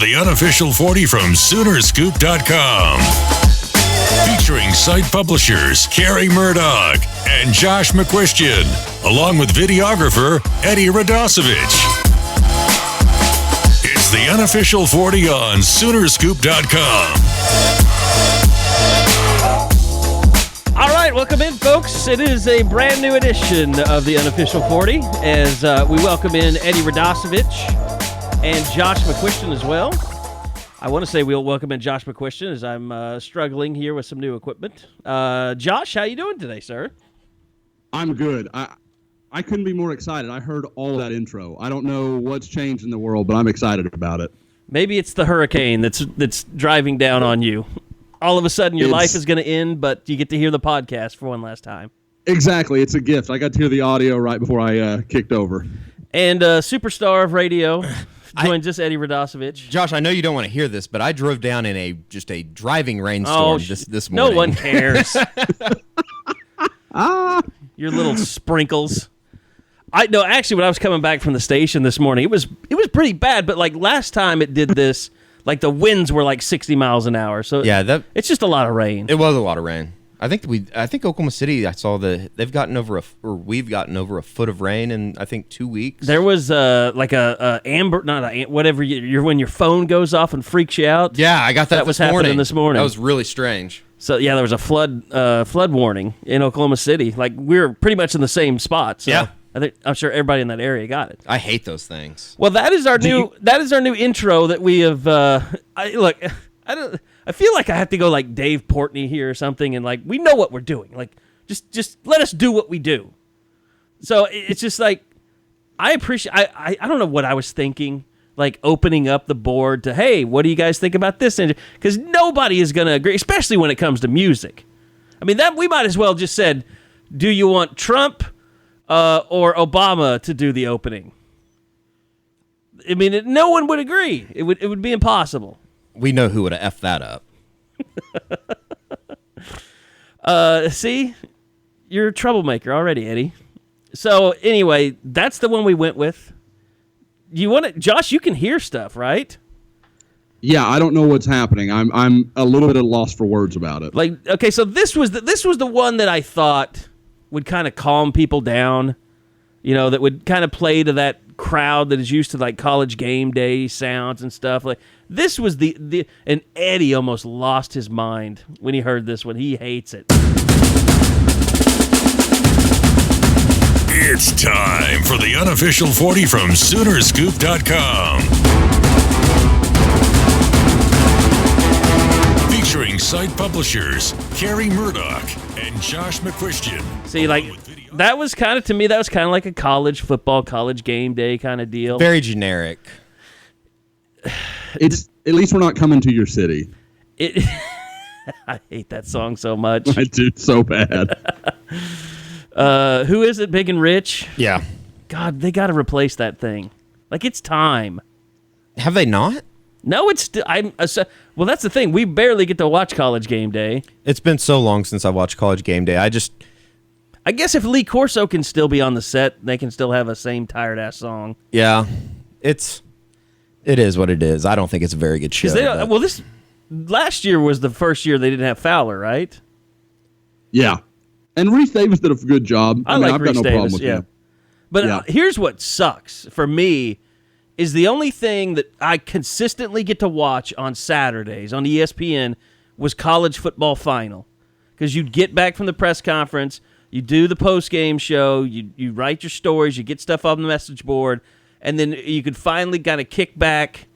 the unofficial 40 from Soonerscoop.com. Featuring site publishers Carey Murdoch and Josh McCuistion, along with videographer Eddie Radosevich. It's the unofficial 40 on Soonerscoop.com. All right, welcome in, folks. It is a brand new edition of the unofficial 40 as we welcome in Eddie Radosevich and Josh McCuistion as well. I want to say we'll welcome in Josh McCuistion as I'm struggling here with some new equipment. Josh, how you doing today, sir? I'm good. I couldn't be more excited. I heard all that intro. I don't know what's changed in the world, but I'm excited about it. Maybe it's the hurricane that's driving down on you. All of a sudden, your life is going to end, but you get to hear the podcast for one last time. Exactly. It's a gift. I got to hear the audio right before I kicked over. And superstar of radio joins us, Eddie Radosevich. Josh, I know you don't want to hear this, but I drove down in a driving rainstorm this morning. No one cares. Your little sprinkles. Actually, when I was coming back from the station this morning, it was pretty bad. But like last time it did this, like the winds were like 60 miles an hour. So yeah, it's just a lot of rain. It was a lot of rain. I think Oklahoma City. I saw we've gotten over a foot of rain in I think 2 weeks. There was like a amber, whatever when your phone goes off and freaks you out. Yeah, I got that. That was happening this morning. That was really strange. So yeah, there was a flood warning in Oklahoma City. Like we're pretty much in the same spot. So yeah. I'm sure everybody in that area got it. I hate those things. Well, that is our new intro that we have. I feel like I have to go like Dave Portnoy here or something, and like we know what we're doing. Like just let us do what we do. So it's just like I appreciate. I don't know what I was thinking. Like opening up the board to, hey, what do you guys think about this? Because nobody is going to agree, especially when it comes to music. I mean, that we might as well just said, do you want Trump or Obama to do the opening? I mean, no one would agree. It would be impossible. We know who would have effed that up. See? You're a troublemaker already, Eddie. So, anyway, that's the one we went with. You want to, Josh, you can hear stuff, right? Yeah, I don't know what's happening. I'm a little bit at a loss for words about it. Like, okay, so this was the one that I thought would kind of calm people down, that would kind of play to that crowd that is used to like college game day sounds and stuff. Like this was and Eddie almost lost his mind when he heard this one. He hates it. It's time for the unofficial 40 from Soonerscoop.com. Featuring site publishers Carey Murdoch and Josh McCuistion. See, like that was kind of like a college football, college game day kind of deal. Very generic. It's at least we're not coming to your city. I hate that song so much. I do so bad. Who is it? Big and Rich? Yeah. God, they got to replace that thing. Like it's time. Have they not? No, it's still. Well, that's the thing. We barely get to watch College Game Day. It's been so long since I watched College Game Day. I guess if Lee Corso can still be on the set, they can still have a same tired ass song. Yeah, it is what it is. I don't think it's a very good show. This last year was the first year they didn't have Fowler, right? Yeah, and Reese Davis did a good job. I like I've Reese got no Davis, problem with him. But here's what sucks for me is the only thing that I consistently get to watch on Saturdays on ESPN was college football final. Because you'd get back from the press conference, you do the post-game show, you write your stories, you get stuff on the message board, and then you could finally kind of kick back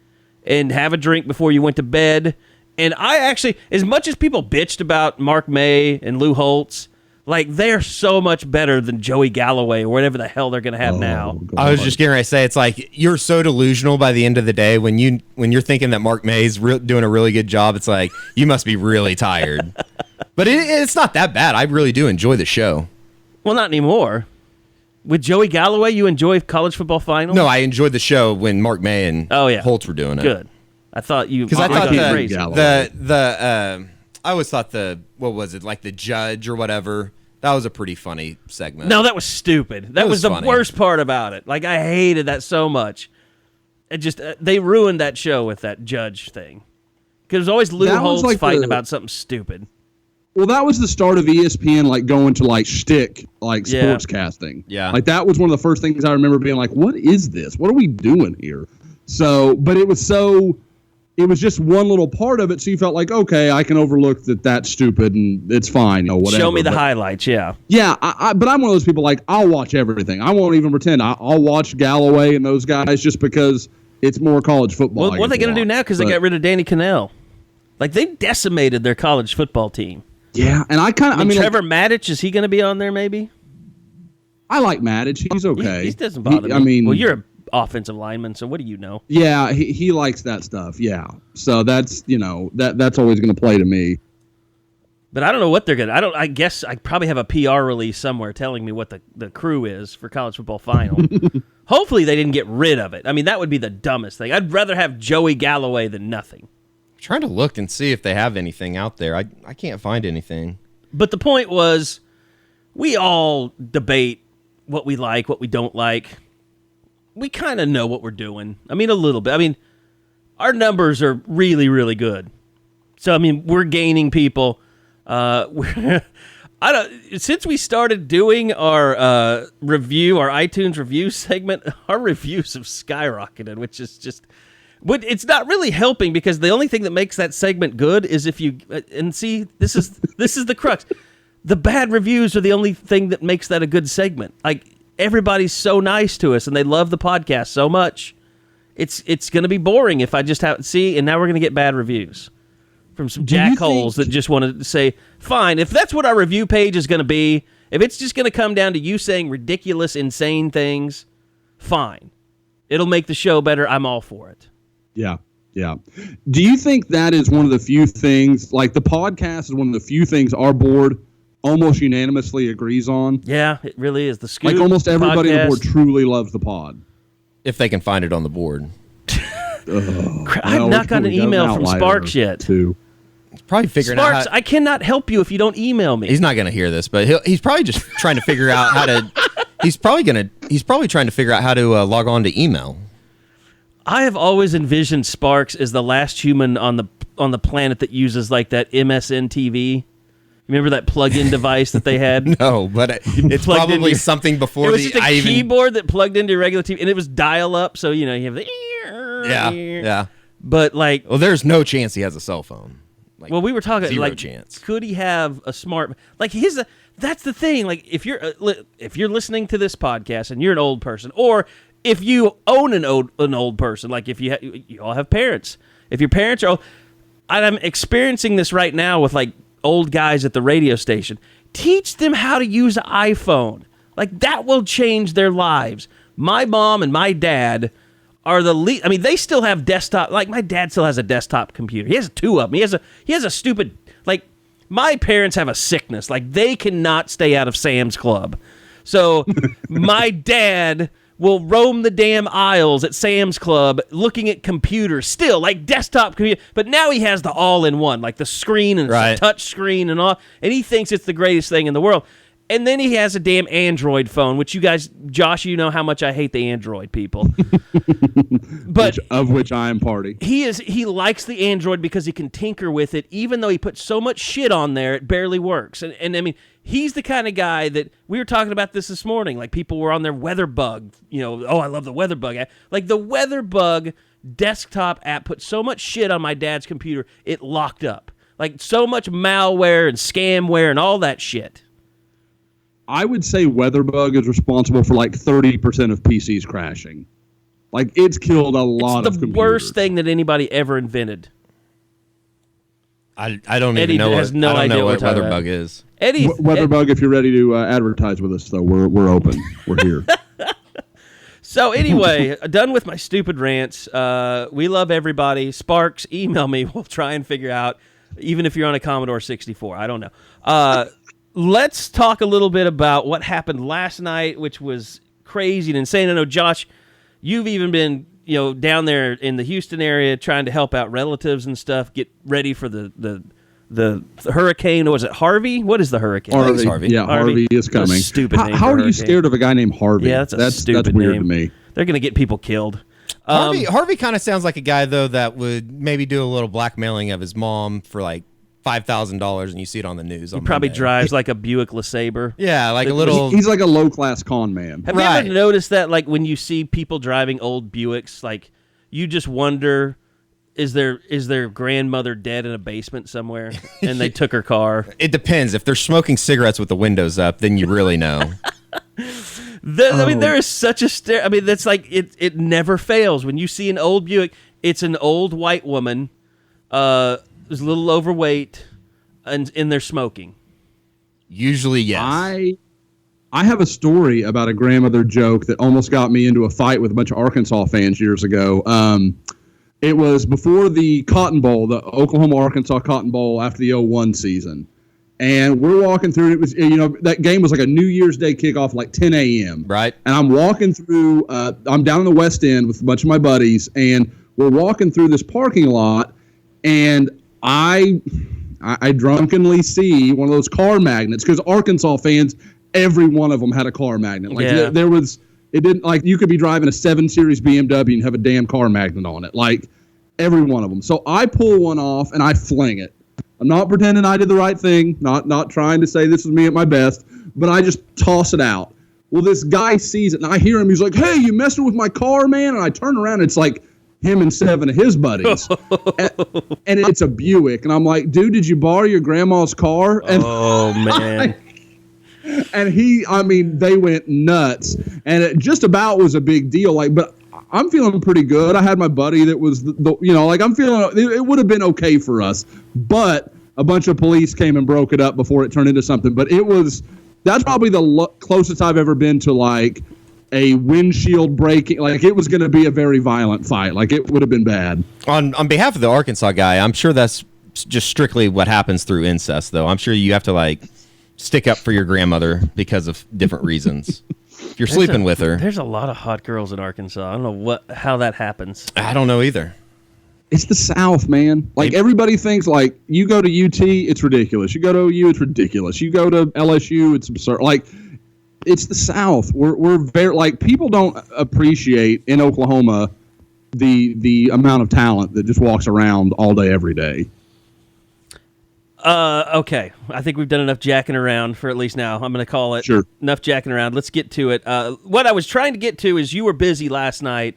and have a drink before you went to bed. And I actually, as much as people bitched about Mark May and Lou Holtz, like, they're so much better than Joey Galloway or whatever the hell they're going to have now. God. I was just getting ready to say, it's like you're so delusional by the end of the day when you're thinking that Mark May's doing a really good job. It's like you must be really tired. But it's not that bad. I really do enjoy the show. Well, not anymore. With Joey Galloway, you enjoy college football finals? No, I enjoyed the show when Mark May and Holtz were doing it. Good. I thought you... Because I thought I always thought what was it, like the judge or whatever... That was a pretty funny segment. No, that was stupid. That was the worst part about it. Like, I hated that so much. It just they ruined that show with that judge thing. Because there's always Lou Holtz fighting about something stupid. Well, that was the start of ESPN, like, going to, like, shtick, like, sportscasting. Yeah. Like, that was one of the first things I remember being like, what is this? What are we doing here? So, but it was just one little part of it, so you felt like, okay, I can overlook that's stupid and it's fine, whatever. Show me the highlights, yeah. Yeah, but I'm one of those people, like, I'll watch everything. I won't even pretend. I'll watch Galloway and those guys just because it's more college football. Well, what are they going to do now because they got rid of Danny Cannell? Like, they decimated their college football team. Yeah, and I mean, Trevor Maddich, is he going to be on there maybe? I like Maddich. He's okay. He doesn't bother me. I mean, well, you're an offensive lineman, so what do you know? Yeah, he likes that stuff, yeah. So that's, that's always going to play to me. But I don't know what they're going to... I guess I probably have a PR release somewhere telling me what the crew is for college football final. Hopefully they didn't get rid of it. I mean, that would be the dumbest thing. I'd rather have Joey Galloway than nothing. I'm trying to look and see if they have anything out there. I can't find anything. But the point was, we all debate what we like, what we don't like. We kind of know what we're doing. I mean, a little bit. I mean, our numbers are really, really good. So, I mean, we're gaining people. Since we started doing our our iTunes review segment, our reviews have skyrocketed, which is just... But it's not really helping because the only thing that makes that segment good is if you and see this is the crux. The bad reviews are the only thing that makes that a good segment. Like, everybody's so nice to us and they love the podcast so much. It's going to be boring if I just and now we're going to get bad reviews from some jackholes that just want to say, fine, if that's what our review page is going to be, if it's just going to come down to you saying ridiculous, insane things, fine. It'll make the show better. I'm all for it. Yeah, yeah. Do you think that is one of the few things, like the podcast is one of the few things our board almost unanimously agrees on? Yeah, it really is. The Scoop Like almost everybody podcast. on the board truly loves the pod. If they can find it on the board. I've not got an email from Sparks yet. Too. He's probably figuring Sparks, out I cannot help you if you don't email me. He's not going to hear this, but he's probably just trying to figure out how to... He's probably trying to figure out how to log on to email. I have always envisioned Sparks as the last human on the planet that uses like that MSN TV. Remember that plug-in device that they had? No, but it's probably something before it was just a keyboard that plugged into your regular TV, and it was dial-up, so you have the... Yeah. But like... Well, there's no chance he has a cell phone. Like, well, we were talking zero like, chance. Could he have a smart? Like that's the thing. Like if you're listening to this podcast and you're an old person, or if you own an old person, like if you all have parents, if your parents are old, I'm experiencing this right now with like old guys at the radio station. Teach them how to use an iPhone. Like that will change their lives. My mom and my dad are the least. I mean, they still have desktop. Like my dad still has a desktop computer. He has two of them. He has a stupid. Like my parents have a sickness. Like they cannot stay out of Sam's Club. So my dad will roam the damn aisles at Sam's Club looking at computers still, like desktop computer. But now he has the all-in-one, like the screen and right. touch screen and all. And he thinks it's the greatest thing in the world. And then he has a damn Android phone, which you guys, Josh, you know how much I hate the Android people. But of which I am party. He likes the Android because he can tinker with it, even though he puts so much shit on there, it barely works. And I mean, he's the kind of guy that we were talking about this morning. Like people were on their WeatherBug. I love the WeatherBug app. Like the WeatherBug desktop app put so much shit on my dad's computer, it locked up. Like so much malware and scamware and all that shit. I would say WeatherBug is responsible for like 30% of PCs crashing. Like it's killed a lot of computers. It's the worst thing that anybody ever invented. I don't Eddie even know has no idea what what WeatherBug is. Eddie, WeatherBug, if you're ready to advertise with us, though, we're open. We're here. So anyway, done with my stupid rants. We love everybody. Sparks, email me. We'll try and figure out, even if you're on a Commodore 64. I don't know. Let's talk a little bit about what happened last night, which was crazy and insane. I know, Josh, you've even been down there in the Houston area trying to help out relatives and stuff, get ready for the hurricane. Was it Harvey? What is the hurricane? Harvey. Yeah, Harvey is coming. Stupid name. How are you scared of a guy named Harvey? Yeah, that's a stupid that's weird name. to me. They're going to get people killed. Harvey kind of sounds like a guy, though, that would maybe do a little blackmailing of his mom for like $5,000, and you see it on the news. He probably drives like a Buick LeSabre. Yeah, like a little. He's like a low-class con man. Have you ever noticed that, like, when you see people driving old Buicks, like, you just wonder, is their grandmother dead in a basement somewhere, and they took her car? It depends. If they're smoking cigarettes with the windows up, then you really know. I mean, there is such a I mean, that's like it never fails. When you see an old Buick, it's an old white woman, is a little overweight, and they're smoking. Usually, yes. I have a story about a grandmother joke that almost got me into a fight with a bunch of Arkansas fans years ago. It was before the Cotton Bowl, the Oklahoma-Arkansas Cotton Bowl after the 2001 season. And we're walking through, it was, that game was like a New Year's Day kickoff, like 10 a.m. Right. And I'm walking through, I'm down in the West End with a bunch of my buddies, and we're walking through this parking lot, and I drunkenly see one of those car magnets, because Arkansas fans, every one of them had a car magnet. Like it didn't, like, you could be driving a 7 Series BMW and have a damn car magnet on it. Like, every one of them. So I pull one off and I fling it. I'm not pretending I did the right thing, not trying to say this is me at my best, but I just toss it out. Well, this guy sees it, and I hear him. He's like, "Hey, you messing with my car, man?" And I turn around, and it's like him and 7 of his buddies. and it's a Buick. And I'm like, "Dude, did you borrow your grandma's car?" And man. They went nuts. And it just about was a big deal. Like, but I'm feeling pretty good. I had my buddy that was, I'm feeling, it would have been okay for us. But a bunch of police came and broke it up before it turned into something. But that's probably the closest I've ever been to, like, a windshield breaking. Like, it was going to be a very violent fight. Like, it would have been bad. On behalf of the Arkansas guy, I'm sure that's just strictly what happens through incest, though. I'm sure you have to, like, stick up for your grandmother because of different reasons. If you're sleeping with her. There's a lot of hot girls in Arkansas. I don't know how that happens. I don't know either. It's the South, man. Like, everybody thinks, like, you go to UT, it's ridiculous. You go to OU, it's ridiculous. You go to LSU, it's absurd. Like, it's the South. We're very, like, people don't appreciate in Oklahoma the amount of talent that just walks around all day, every day. Okay. I think we've done enough jacking around for at least now. I'm going to call it. Sure. Enough jacking around. Let's get to it. What I was trying to get to is you were busy last night,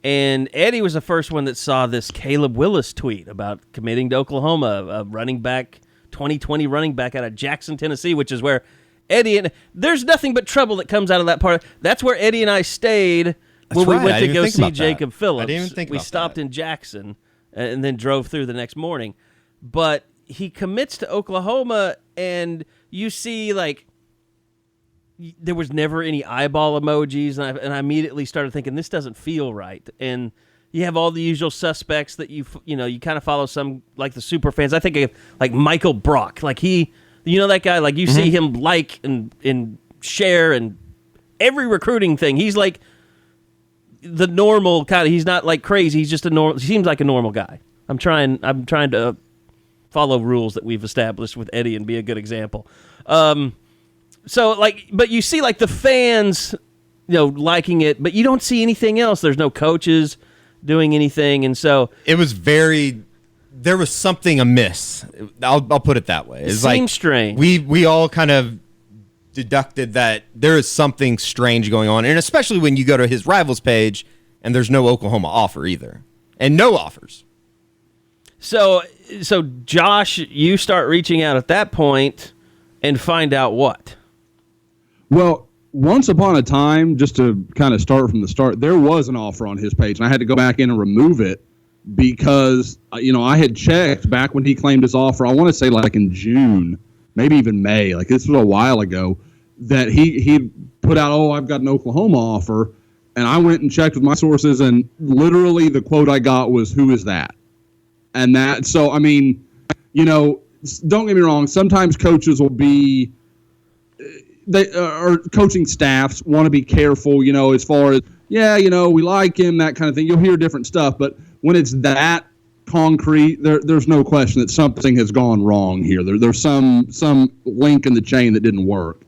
and Eddie was the first one that saw this Caleb Willis tweet about committing to Oklahoma, a running back, 2020 running back out of Jackson, Tennessee, which is where Eddie and there's nothing but trouble that comes out of that part. That's where Eddie and I stayed when we went to go see Jacob Phillips. I didn't even think about that. We stopped in Jackson and then drove through the next morning. But he commits to Oklahoma, and you see, like, there was never any eyeball emojis, and I immediately started thinking, this doesn't feel right. And you have all the usual suspects that you kind of follow, some, like the super fans. I think of, like, Michael Brock. Like, that guy, like, you see him like and share and every recruiting thing. He's like the normal kind of, he's not, like, crazy. He's just he seems like a normal guy. I'm trying to follow rules that we've established with Eddie and be a good example. So, like, but you see, like, the fans, liking it, but you don't see anything else. There's no coaches doing anything, and so it was there was something amiss. I'll put it that way. It seems strange. We all kind of deducted that there is something strange going on, and especially when you go to his rivals page and there's no Oklahoma offer either, and no offers. So Josh, you start reaching out at that point and find out what? Well, once upon a time, just to kind of start from the start, there was an offer on his page, and I had to go back in and remove it because, I had checked back when he claimed his offer, I want to say like in June, maybe even May, like this was a while ago, that he put out, I've got an Oklahoma offer, and I went and checked with my sources, and literally the quote I got was, "Who is that?" And that, so, I mean, don't get me wrong, sometimes coaches will be, or coaching staffs want to be careful, as far as, we like him, that kind of thing. You'll hear different stuff, but when it's that concrete, there's no question that something has gone wrong here. There's some link in the chain that didn't work.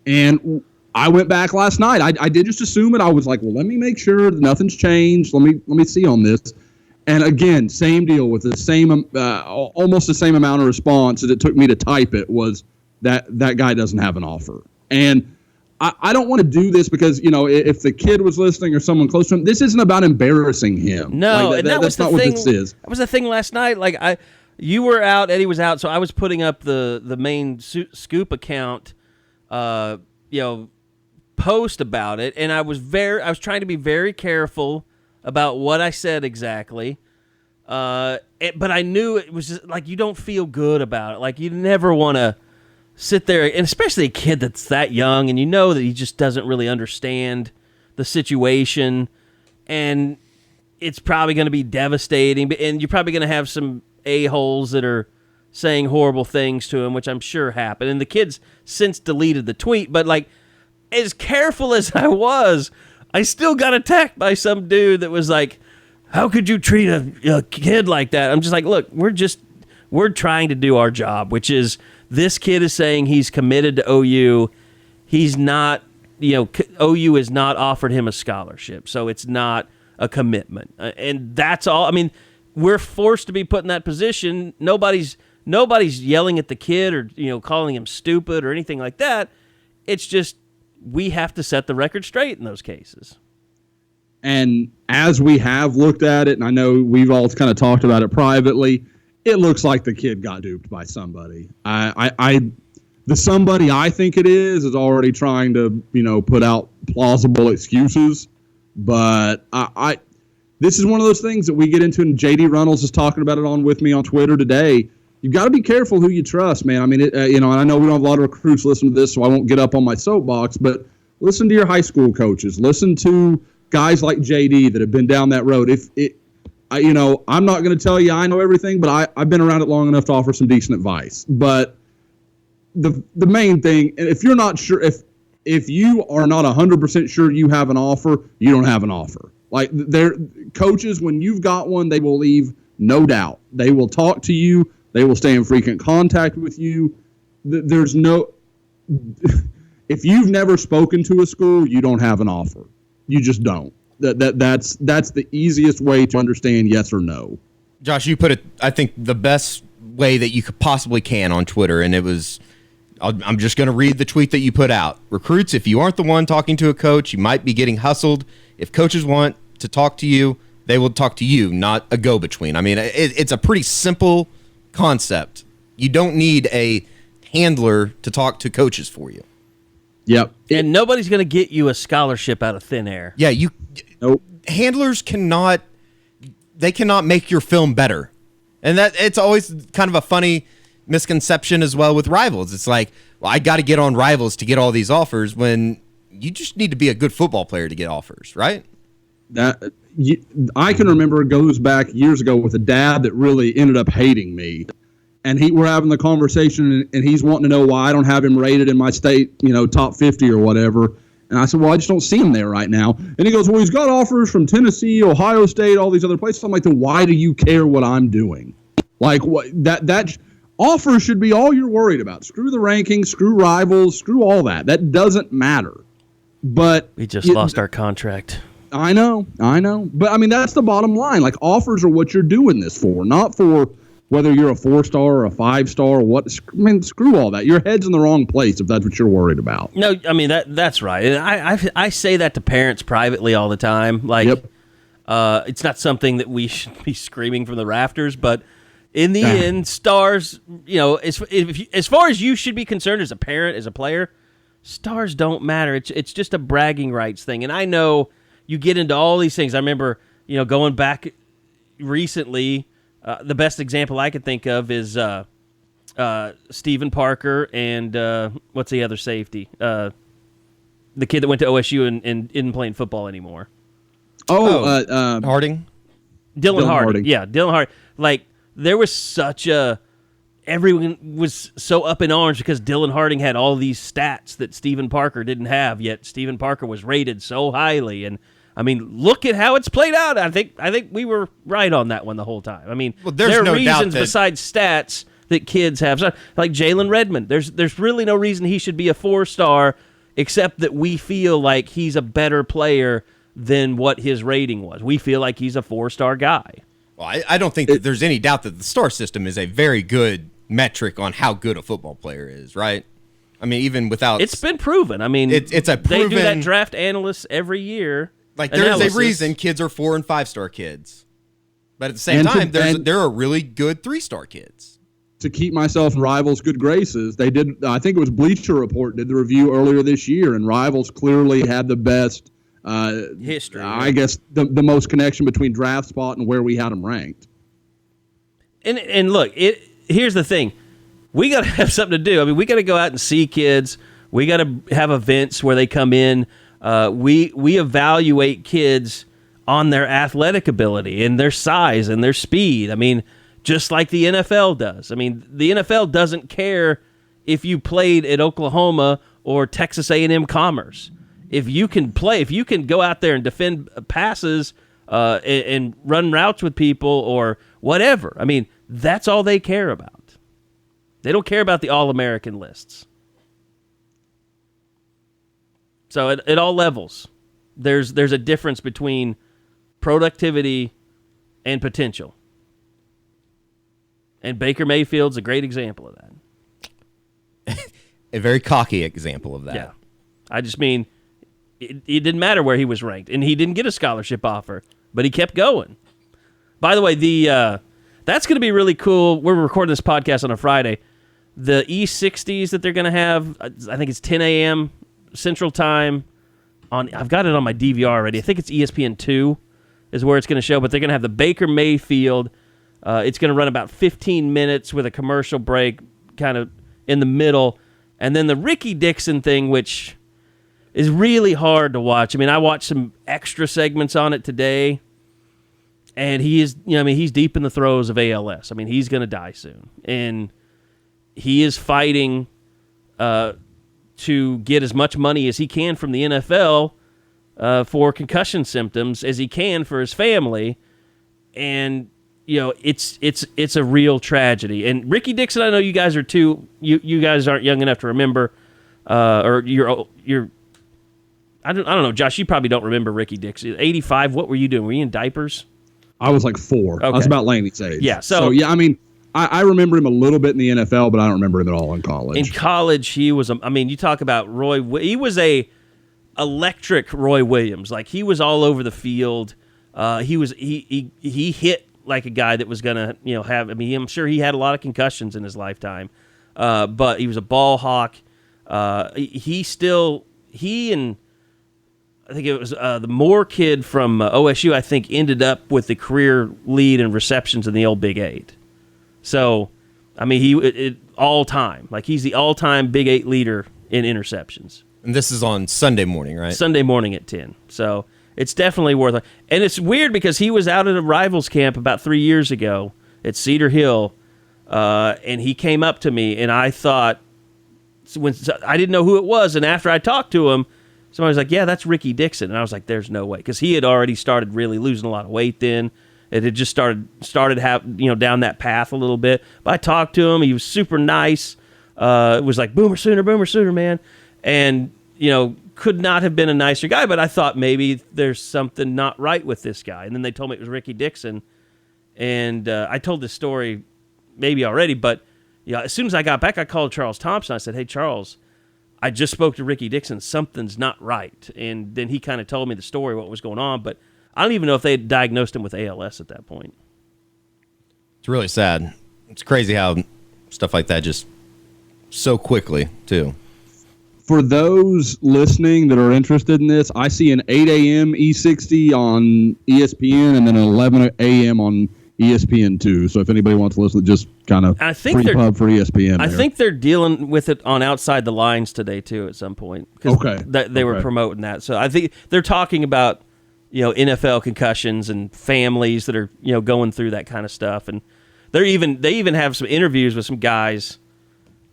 And I went back last night. I did just assume it. I was like, well, let me make sure that nothing's changed. Let me see on this. And again, same deal with the same, almost the same amount of response that it took me to type it was that guy doesn't have an offer. And I don't want to do this because, if the kid was listening or someone close to him, this isn't about embarrassing him. No, that's not what this is. That was the thing last night. Like you were out, Eddie was out, so I was putting up the main Scoop account, post about it, and I was trying to be very careful about what I said exactly. But I knew it was just, like, you don't feel good about it. Like, you never want to sit there, and especially a kid that's that young, and you know that he just doesn't really understand the situation, and it's probably going to be devastating, and you're probably going to have some a-holes that are saying horrible things to him, which I'm sure happened. And the kid's since deleted the tweet, but, like, as careful as I was, I still got attacked by some dude that was like, how could you treat a kid like that? I'm just like, look, we're trying to do our job, which is this kid is saying he's committed to OU. He's not, OU has not offered him a scholarship, so it's not a commitment. And that's all. I mean, we're forced to be put in that position. Nobody's yelling at the kid or, calling him stupid or anything like that. It's just we have to set the record straight in those cases. And as we have looked at it, and I know we've all kind of talked about it privately, it looks like the kid got duped by somebody. The somebody I think it is already trying to, put out plausible excuses. But this is one of those things that we get into, and J.D. Runnels is talking about it with me on Twitter today. You've got to be careful who you trust, man. I mean, and I know we don't have a lot of recruits listen to this, so I won't get up on my soapbox, but listen to your high school coaches. Listen to guys like JD that have been down that road. I'm not going to tell you I know everything, but I've been around it long enough to offer some decent advice. But the main thing, if you're not sure, if you are not 100% sure you have an offer, you don't have an offer. Like, coaches, when you've got one, they will leave no doubt. They will talk to you. They will stay in frequent contact with you. There's no if you've never spoken to a school, you don't have an offer. You just don't. That's the easiest way to understand yes or no. Josh, you put it, I think, the best way that you could possibly can on Twitter, and it was, I'm just going to read the tweet that you put out. Recruits, if you aren't the one talking to a coach, you might be getting hustled. If coaches want to talk to you, they will talk to you, not a go-between. I mean, it's a pretty simple concept. You don't need a handler to talk to coaches for you. Yep. And nobody's going to get you a scholarship out of thin air. Yeah, nope. Handlers cannot make your film better. And that it's always kind of a funny misconception as well with Rivals. It's like, well, I got to get on Rivals to get all these offers when you just need to be a good football player to get offers, right? I can remember it goes back years ago with a dad that really ended up hating me. And we're having the conversation, and he's wanting to know why I don't have him rated in my state, top 50 or whatever. And I said, well, I just don't see him there right now. And he goes, well, he's got offers from Tennessee, Ohio State, all these other places. I'm like, then why do you care what I'm doing? Like, what that offers should be all you're worried about. Screw the rankings, screw Rivals, screw all that. That doesn't matter. But we just lost our contract. I know. But, I mean, that's the bottom line. Like, offers are what you're doing this for, not for whether you're a 4-star or a 5-star or what. I mean, screw all that. Your head's in the wrong place if that's what you're worried about. No, I mean, that's right. And I say that to parents privately all the time. Like, yep. It's not something that we should be screaming from the rafters, but in the end, stars, as far as you should be concerned as a parent, as a player, stars don't matter. It's just a bragging rights thing. And I know you get into all these things. I remember, going back recently, the best example I could think of is Stephen Parker and what's the other safety? The kid that went to OSU and isn't playing football anymore. Harding? Dylan Harding. Yeah, Dylan Harding. Like, there was everyone was so up in arms because Dylan Harding had all these stats that Stephen Parker didn't have, yet Stephen Parker was rated so highly. And I mean, look at how it's played out. I think we were right on that one the whole time. I mean, there are reasons besides stats that kids have. So, like Jalen Redmond, there's really no reason he should be a 4-star except that we feel like he's a better player than what his rating was. We feel like he's a 4-star guy. Well, I don't think that there's any doubt that the star system is a very good metric on how good a football player is, right? I mean, even without... It's been proven. I mean, it's a proven... They do that draft analysts every year. Like, there's a reason kids are 4- and 5-star kids. But at the same time, there are really good 3-star kids. To keep myself in Rivals' good graces, they did. I think it was Bleacher Report did the review earlier this year, and Rivals clearly had the best history. I guess the most connection between draft spot and where we had them ranked. And look, here's the thing: we got to have something to do. I mean, we got to go out and see kids. We got to have events where they come in. We evaluate kids on their athletic ability and their size and their speed. I mean, just like the NFL does. I mean, the NFL doesn't care if you played at Oklahoma or Texas A&M Commerce. If you can play, if you can go out there and defend passes and run routes with people or whatever, I mean, that's all they care about. They don't care about the All-American lists. So at all levels, there's a difference between productivity and potential. And Baker Mayfield's a great example of that. A very cocky example of that. Yeah. I just mean, it didn't matter where he was ranked, and he didn't get a scholarship offer, but he kept going. By the way, that's going to be really cool. We're recording this podcast on a Friday. The E60s that they're going to have, I think it's 10 a.m. Central Time. I've got it on my DVR already. I think it's ESPN2 is where it's going to show, but they're going to have the Baker Mayfield. It's going to run about 15 minutes with a commercial break kind of in the middle. And then the Rickey Dixon thing, which is really hard to watch. I mean, I watched some extra segments on it today, and he is, he's deep in the throes of ALS. I mean, he's going to die soon. And he is fighting to get as much money as he can from the NFL for concussion symptoms as he can for his family. And it's a real tragedy. And Rickey Dixon, I know you guys are too. You guys aren't young enough to remember, or you're. I don't know, Josh. You probably don't remember Rickey Dixon. 85. What were you doing? Were you in diapers? I was like 4. Okay. I was about Lanie's age. Yeah. So yeah, I mean, I remember him a little bit in the NFL, but I don't remember him at all in college. In college, he was. I mean, you talk about Roy. He was a electric Roy Williams. Like, he was all over the field. He hit like a guy that was gonna have. I mean, I'm sure he had a lot of concussions in his lifetime, but he was a ball hawk. He and I think it was the Moore kid from OSU. I think ended up with the career lead in receptions in the old Big 8. So, I mean, he all time, like, he's the all-time Big 8 leader in interceptions. And this is on Sunday morning, right? Sunday morning at 10. So it's definitely worth it. And it's weird because he was out at a Rivals camp about 3 years ago at Cedar Hill, and he came up to me, and I thought, I didn't know who it was, and after I talked to him, somebody was like, yeah, that's Rickey Dixon. And I was like, there's no way, because he had already started really losing a lot of weight then. It had just started down that path a little bit. But I talked to him. He was super nice. It was like, Boomer Sooner, man. And, could not have been a nicer guy. But I thought maybe there's something not right with this guy. And then they told me it was Rickey Dixon. And I told this story maybe already. But as soon as I got back, I called Charles Thompson. I said, hey, Charles, I just spoke to Rickey Dixon. Something's not right. And then he kind of told me the story, what was going on. But I don't even know if they had diagnosed him with ALS at that point. It's really sad. It's crazy how stuff like that just so quickly, too. For those listening that are interested in this, I see an 8 a.m. E60 on ESPN and then an 11 a.m. on ESPN2. So if anybody wants to listen, just kind of free pub for ESPN. I think they're dealing with it on Outside the Lines today, too, at some point. Okay. They were promoting that. So I think they're talking about NFL concussions and families that are going through that kind of stuff, and they even have some interviews with some guys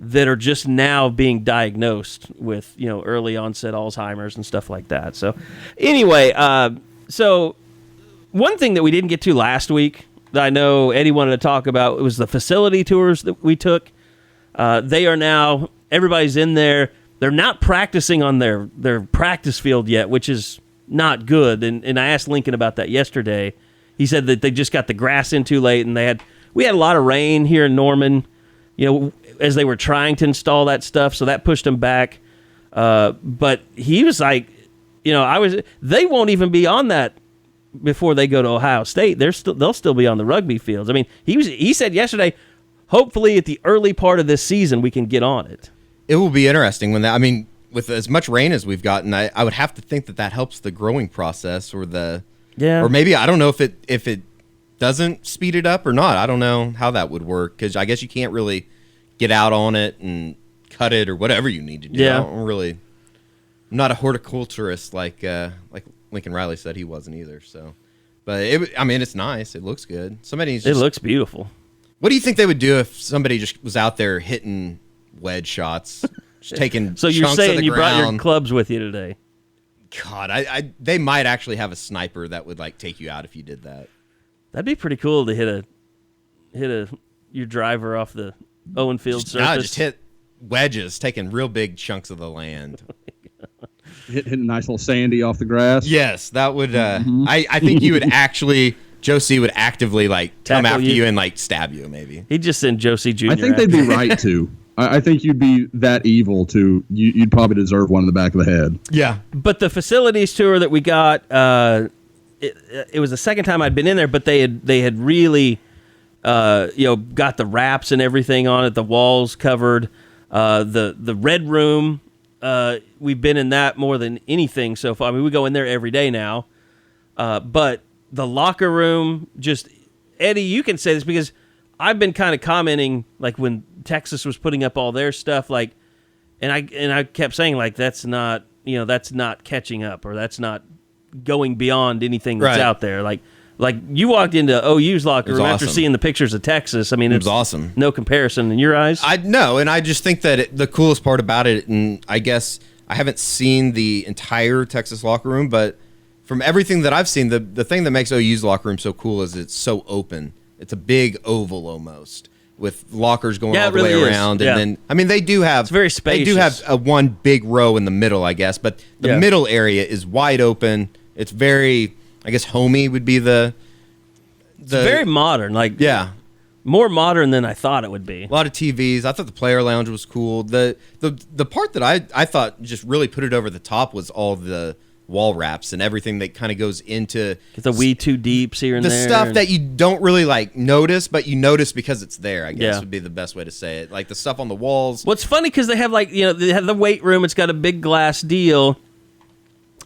that are just now being diagnosed with early onset Alzheimer's and stuff like that. So anyway, so one thing that we didn't get to last week that I know Eddie wanted to talk about was the facility tours that we took. They are now, everybody's in there. they're not practicing on their practice field yet, which is not good. And I asked Lincoln about that yesterday. He said that they just got the grass in too late, and we had a lot of rain here in Norman, as they were trying to install that stuff, so that pushed them back. But he was like, they won't even be on that before they go to Ohio State. They'll still be on the rugby fields. I mean, he said yesterday, hopefully at the early part of this season we can get on it. It will be interesting with as much rain as we've gotten, I would have to think that helps the growing process or maybe I don't know if it doesn't speed it up or not. I don't know how that would work because I guess you can't really get out on it and cut it or whatever you need to do. Yeah. I'm not a horticulturist like Lincoln Riley said he wasn't either. So, but it's nice. It looks good. It looks beautiful. What do you think they would do if somebody just was out there hitting wedge shots, just taking So you're chunks saying of the you brought ground? your clubs with you today? God, they might actually have a sniper that would take you out if you did that. That'd be pretty cool to hit your driver off the Owen Field surface. Just hit wedges, taking real big chunks of the land. Hit a nice little sandy off the grass. Yes, that would. I think you would actually. Joe C would actively come after you and stab you. Maybe he'd just send Joe C Jr. I think they'd be right to. I think you'd be that evil to. You'd probably deserve one in the back of the head. Yeah, but the facilities tour that we got, it was the second time I'd been in there, but they had really, got the wraps and everything on it. The walls covered. The red room. We've been in that more than anything so far. I mean, we go in there every day now. But the locker room, just Eddie, you can say this because I've been kind of commenting when Texas was putting up all their stuff, and I kept saying that's not catching up or that's not going beyond anything that's out there. Like you walked into OU's locker room after seeing the pictures of Texas. I mean, it was awesome. No comparison in your eyes. I know, and I just think that the coolest part about it, and I guess I haven't seen the entire Texas locker room, but from everything that I've seen, the thing that makes OU's locker room so cool is it's so open. It's a big oval almost with lockers going all the way around. And then, they do have... It's very spacious. They do have one big row in the middle, I guess, but the middle area is wide open. It's very, I guess, homey would be the... It's very modern. More modern than I thought it would be. A lot of TVs. I thought the player lounge was cool. The part that I thought just really put it over the top was all the wall wraps and everything that kind of goes into the wee too deeps here and the there. The stuff that you don't really notice, but you notice because it's there, I guess would be the best way to say it. Like the stuff on the walls. Well, it's funny because they have they have the weight room. It's got a big glass deal,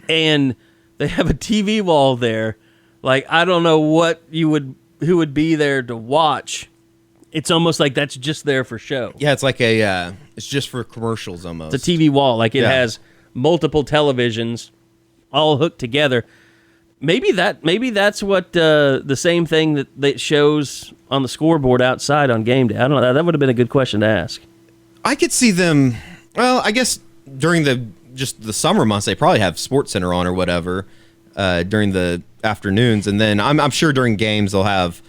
and they have a TV wall there. I don't know who would be there to watch. It's almost like that's just there for show. Yeah, it's it's just for commercials almost. It's a TV wall. It has multiple televisions all hooked together. Maybe that's what the same thing that shows on the scoreboard outside on game day. I don't know. That would have been a good question to ask. I could see them. Well, I guess during the summer months, they probably have Sports Center on or whatever during the afternoons, and then I'm sure during games they'll have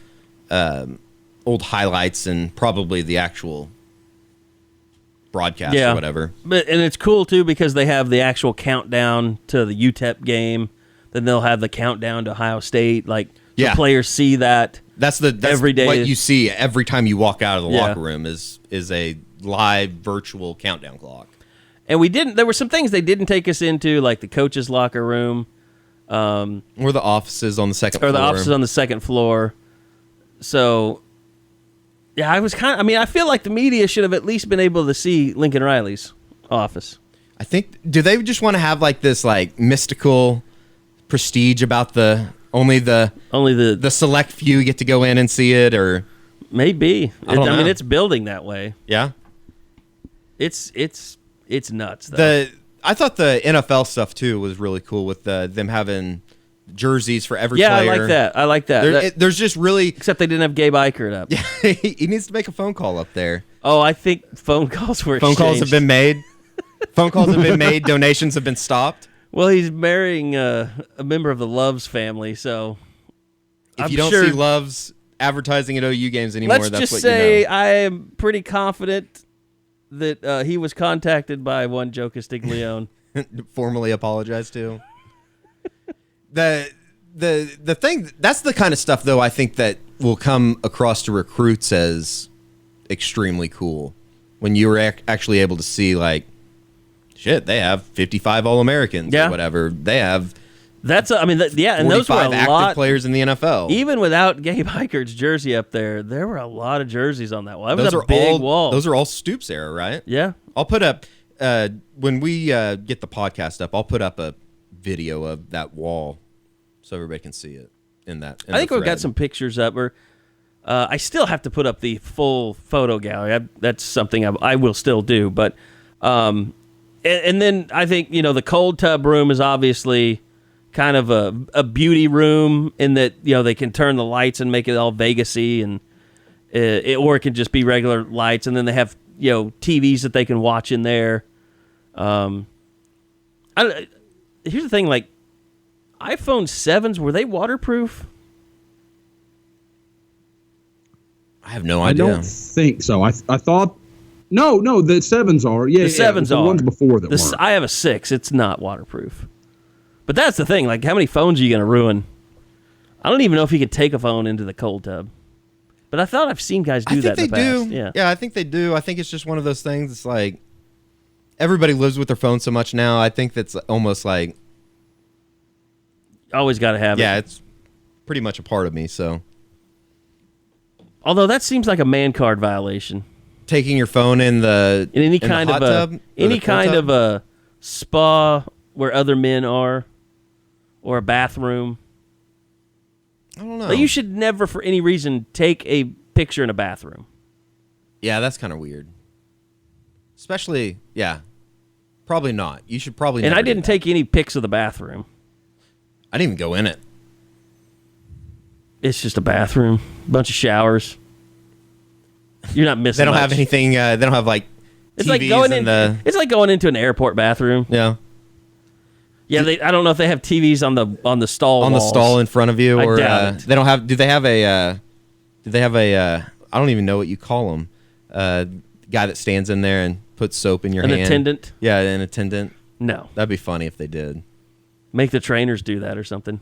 old highlights and probably the actual broadcast or whatever. And it's cool too because they have the actual countdown to the UTEP game. Then they'll have the countdown to Ohio State. The players see that. That's every day. What you see every time you walk out of the locker room is a live virtual countdown clock. And there were some things they didn't take us into, like the coach's locker room. Or the offices on the second floor. Or the offices on the second floor. So, yeah, I feel like the media should have at least been able to see Lincoln Riley's office. I think, do they just want to have this mystical prestige about only the select few get to go in and see it, or maybe? I mean, it's building that way. Yeah, it's nuts. Though. I thought the NFL stuff too was really cool with them having jerseys for every player. Yeah, I like that. There's just really... Except they didn't have Gabe Eichert up. Yeah, he needs to make a phone call up there. Oh, I think phone calls were exchanged. Phone calls have been made. Phone calls have been made. Donations have been stopped. Well, he's marrying a member of the Loves family, so... If you don't see Loves advertising at OU games anymore, let's that's just what say you know. I am pretty confident that he was contacted by one Joe Castiglione. Formally apologized to. The thing, that's the kind of stuff, though, I think that will come across to recruits as extremely cool. When you were actually able to see, like, shit, they have 55 All-Americans or whatever. They have and those were a active lot players in the NFL. Even without Gabe Eichert's jersey up there were a lot of jerseys on that wall. That was a big wall. Those are all Stoops era, right? Yeah. I'll put up, when we get the podcast up, I'll put up a video of that wall so everybody can see it in that. I think we've got some pictures up. I still have to put up the full photo gallery. That's something I will still do. But and then I think, the cold tub room is obviously kind of a beauty room in that, they can turn the lights and make it all Vegas-y, and or it can just be regular lights. And then they have, TVs that they can watch in there. Here's the thing, like, iPhone 7s, were they waterproof? I have no idea. I don't think so. I thought no, the 7s are. Yeah, the 7s the are. ones before that weren't. I have a 6. It's not waterproof. But that's the thing. Like, how many phones are you going to ruin? I don't even know if you could take a phone into the cold tub. But I thought I've seen guys do that in the past. Yeah, I think they do. I think it's just one of those things. It's like everybody lives with their phone so much now. I think that's almost like always got to have it. Yeah, it's pretty much a part of me. So, although that seems like a man card violation. Taking your phone in any kind of a spa where other men are, or a bathroom. I don't know. Like, you should never, for any reason, take a picture in a bathroom. Yeah, that's kind of weird. Especially, probably not. You should probably. And I didn't take any pics of the bathroom. I didn't even go in it. It's just a bathroom, bunch of showers. You're not missing. They don't much. have anything. They don't have like. It's TVs like going in the. It's like going into an airport bathroom. Yeah. Yeah, I don't know if they have TVs on the stall. On walls. the stall in front of you, or I doubt it. They don't have. Do they have a? I don't even know what you call them. Guy that stands in there and puts soap in your hand. An attendant. Yeah, an attendant. No, that'd be funny if they did. Make the trainers do that or something.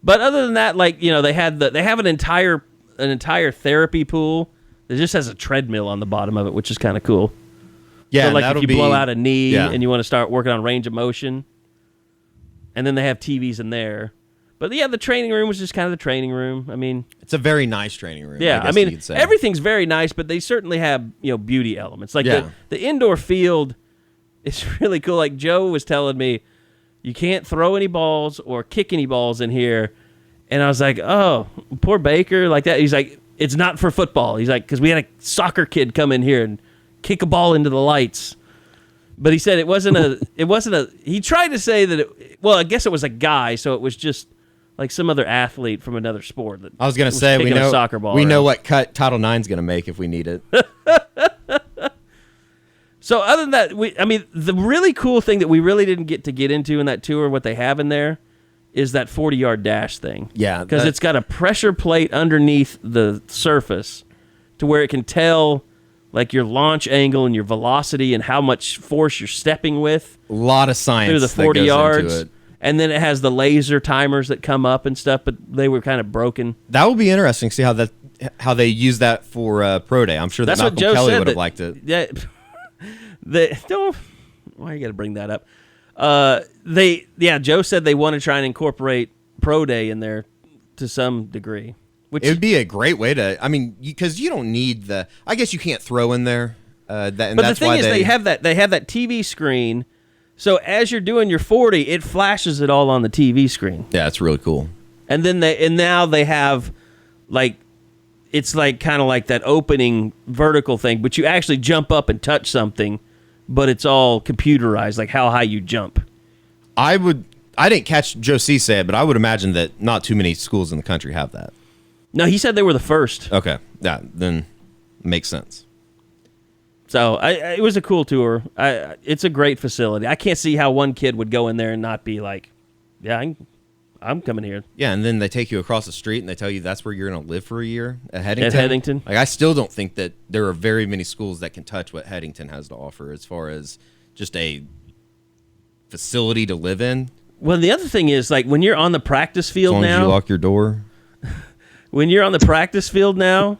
But other than that, like, they have an entire therapy pool that just has a treadmill on the bottom of it, which is kind of cool. Yeah, so like if you blow out a knee and you want to start working on range of motion. And then they have TVs in there. But yeah, the training room was just kind of the training room. I mean, it's a very nice training room. Yeah, you could say. Everything's very nice, but they certainly have, beauty elements. Like the indoor field is really cool. Like Joe was telling me, you can't throw any balls or kick any balls in here. And I was like, oh, poor Baker, like that. He's like, it's not for football. He's like, because we had a soccer kid come in here and kick a ball into the lights. But he said it wasn't a. He tried to say that I guess it was a guy, so it was just like some other athlete from another sport. That I was going to say we know soccer ball. We know what cut Title IX's going to make if we need it. So other than that, the really cool thing that we really didn't get into in that tour, what they have in there, is that 40-yard dash thing. Yeah, because it's got a pressure plate underneath the surface to where it can tell, like, your launch angle and your velocity and how much force you're stepping with. A lot of science through the 40 yards. Into it. And then it has the laser timers that come up and stuff, but they were kind of broken. That will be interesting to see how they use that for Pro Day. I'm sure that Malcolm Kelly would have liked it. Yeah, why you got to bring that up? Joe said they want to try and incorporate Pro Day in there to some degree. Which it would be a great way to. I mean, because you don't need the. I guess you can't throw in there. But the thing is, they have that TV screen. So as you're doing your 40, it flashes it all on the TV screen. Yeah, it's really cool. And then now they have, like, it's like kind of like that opening vertical thing, but you actually jump up and touch something, but it's all computerized, like how high you jump. I didn't catch Joe C say it, but I would imagine that not too many schools in the country have that. No, he said they were the first. Okay, yeah, then makes sense. So it was a cool tour. It's a great facility. I can't see how one kid would go in there and not be like, yeah, I'm coming here. Yeah, and then they take you across the street and they tell you that's where you're going to live for a year at Headington. At Headington? Like, I still don't think that there are very many schools that can touch what Headington has to offer as far as just a facility to live in. Well, the other thing is, like, when you're on the practice field As long as you lock your door. when you're on the practice field now,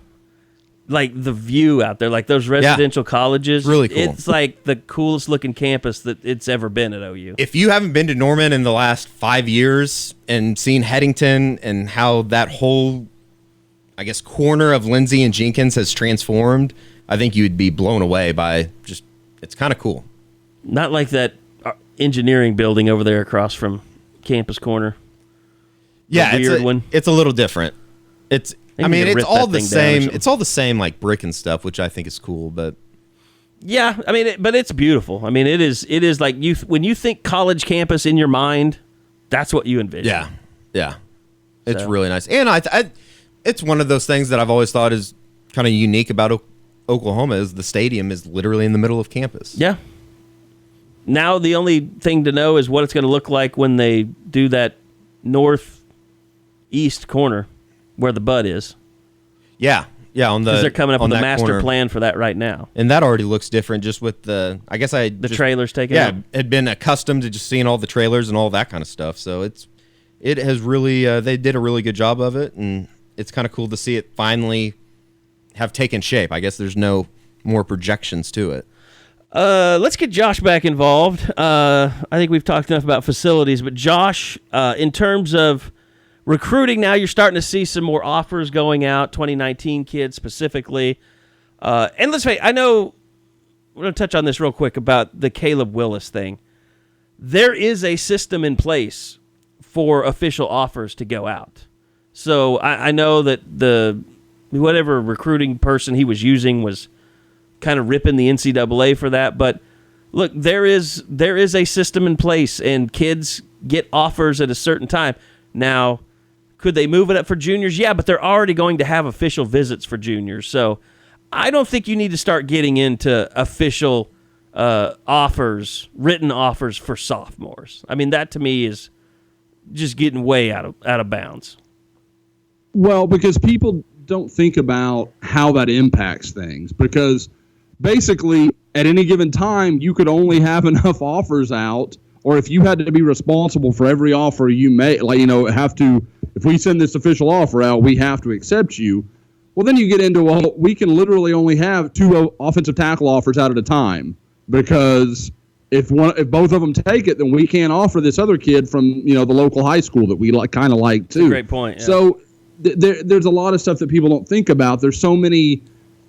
like the view out there, like those residential colleges, it's really cool. It's like the coolest looking campus that it's ever been at OU. If you haven't been to Norman in the last 5 years and seen Headington and how that whole, I guess, corner of Lindsay and Jenkins has transformed, I think you'd be blown away by just, it's kind of cool. Not like that engineering building over there across from Campus Corner. Yeah, weird one. It's a little different. It's all the same. It's It's all the same, like brick and stuff, which I think is cool. But yeah, I mean, but it's beautiful. I mean, it is like when you think college campus in your mind, that's what you envision. Yeah, it's really nice. And I it's one of those things that I've always thought is kind of unique about Oklahoma is the stadium is literally in the middle of campus. Yeah. Now the only thing to know is what it's going to look like when they do that northeast corner where the Bud is. Yeah, because they're coming up with a master corner plan for that right now. And that already looks different just with the trailers taken out. Yeah, had been accustomed to just seeing all the trailers and all that kind of stuff. So it has really they did a really good job of it, and it's kind of cool to see it finally have taken shape. I guess there's no more projections to it. Let's get Josh back involved. I think we've talked enough about facilities, but Josh, in terms of recruiting, now you're starting to see some more offers going out, 2019 kids specifically. And let's face it, I know we're going to touch on this real quick about the Caleb Willis thing. There is a system in place for official offers to go out. So I know that whatever recruiting person he was using was kind of ripping the NCAA for that, but look, there is a system in place, and kids get offers at a certain time. Now, could they move it up for juniors? Yeah, but they're already going to have official visits for juniors, so I don't think you need to start getting into official offers, written offers for sophomores. I mean, that to me is just getting way out of bounds. Well, because people don't think about how that impacts things, because basically, at any given time, you could only have enough offers out, or if you had to be responsible for every offer you make, if we send this official offer out, we have to accept you. Well, then you get into, we can literally only have 2 offensive tackle offers out at a time, because if both of them take it, then we can't offer this other kid from the local high school that we kind of like too. That's a great point. Yeah. So there's a lot of stuff that people don't think about. There's so many.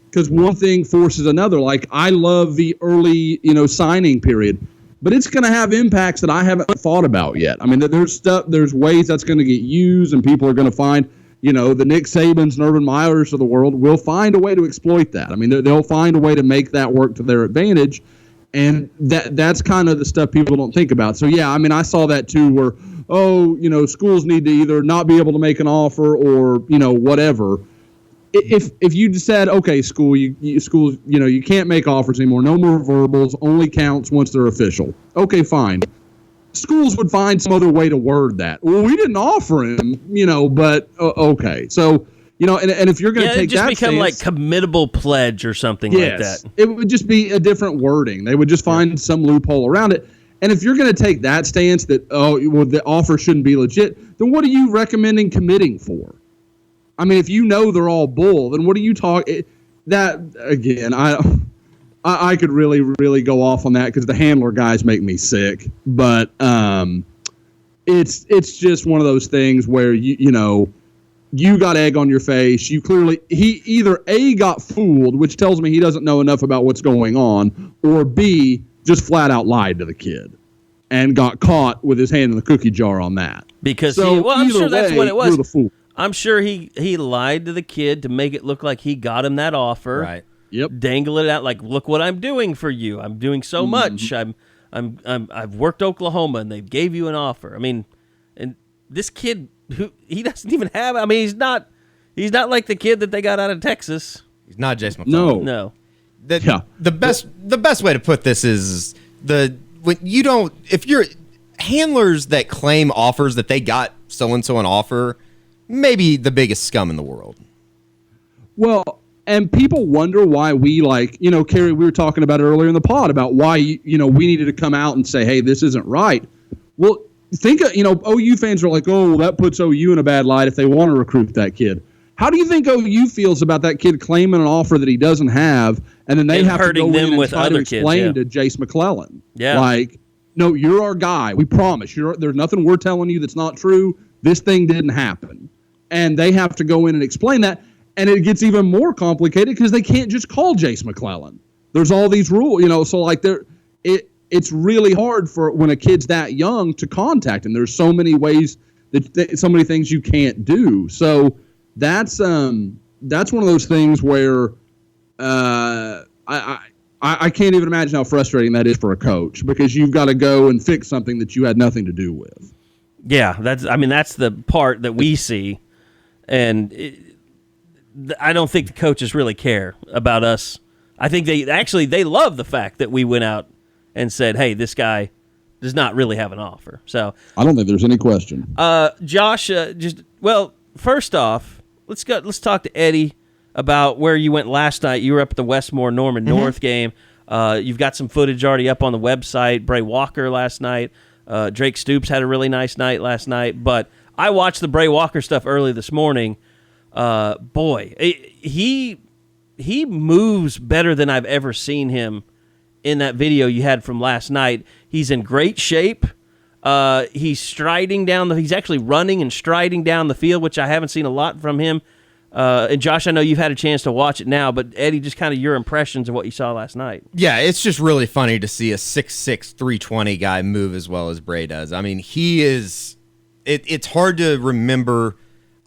Because one thing forces another. Like, I love the early, signing period, but it's going to have impacts that I haven't thought about yet. I mean, there's ways that's going to get used, and people are going to find, the Nick Sabans and Urban Meyers of the world will find a way to exploit that. I mean, they'll find a way to make that work to their advantage, and that's kind of the stuff people don't think about. So, yeah, I mean, I saw that too where, schools need to either not be able to make an offer or, whatever. If you just said, okay, schools, you can't make offers anymore, no more verbals, only counts once they're official. Okay, fine. Schools would find some other way to word that. Well, we didn't offer him, but okay. So, and if you're going to take that just become stance, like committable pledge or something like that. It would just be a different wording. They would just find some loophole around it. And if you're going to take that stance that, the offer shouldn't be legit, then what are you recommending committing for? I mean, if they're all bull, then what are you talking? That again, I could really, really go off on that because the handler guys make me sick. But it's just one of those things where you got egg on your face. He either A, got fooled, which tells me he doesn't know enough about what's going on, or B, just flat out lied to the kid and got caught with his hand in the cookie jar on that. Because I'm sure that's what it was. You're the fool. I'm sure he lied to the kid to make it look like he got him that offer. Right. Yep. Dangle it out like, look what I'm doing for you. I'm doing so much. I've worked Oklahoma and they gave you an offer. I mean, and this kid he doesn't even have. I mean, he's not like the kid that they got out of Texas. He's not Jason McCoy. No. The best way to put this is if you're handlers that claim offers that they got so-and-so an offer, maybe the biggest scum in the world. Well, and people wonder why we Carey, we were talking about it earlier in the pod about why, we needed to come out and say, hey, this isn't right. Well, think, OU fans are like, oh, well, that puts OU in a bad light if they want to recruit that kid. How do you think OU feels about that kid claiming an offer that he doesn't have, and then they have to go in and try to explain to Jace McClellan? Yeah. Like, no, you're our guy. We promise. There's nothing we're telling you that's not true. This thing didn't happen. And they have to go in and explain that. And it gets even more complicated because they can't just call Jace McClellan. There's all these rules, so like it's really hard for when a kid's that young to contact him. There's so many ways so many things you can't do. So that's one of those things where I can't even imagine how frustrating that is for a coach, because you've got to go and fix something that you had nothing to do with. Yeah, that's the part that we see, and I don't think the coaches really care about us. I think they love the fact that we went out and said, hey, this guy does not really have an offer. So I don't think there's any question. Josh, first off, let's talk to Eddie about where you went last night. You were up at the Westmoore Norman North game. You've got some footage already up on the website. Brey Walker last night. Drake Stoops had a really nice night last night. But I watched the Brey Walker stuff early this morning. He moves better than I've ever seen him in that video you had from last night. He's in great shape. He's striding he's actually running and striding down the field, which I haven't seen a lot from him. And Josh, I know you've had a chance to watch it now, but Eddie, just kind of your impressions of what you saw last night. Yeah, it's just really funny to see a 6'6", 320 guy move as well as Brey does. I mean, he is. It's hard to remember.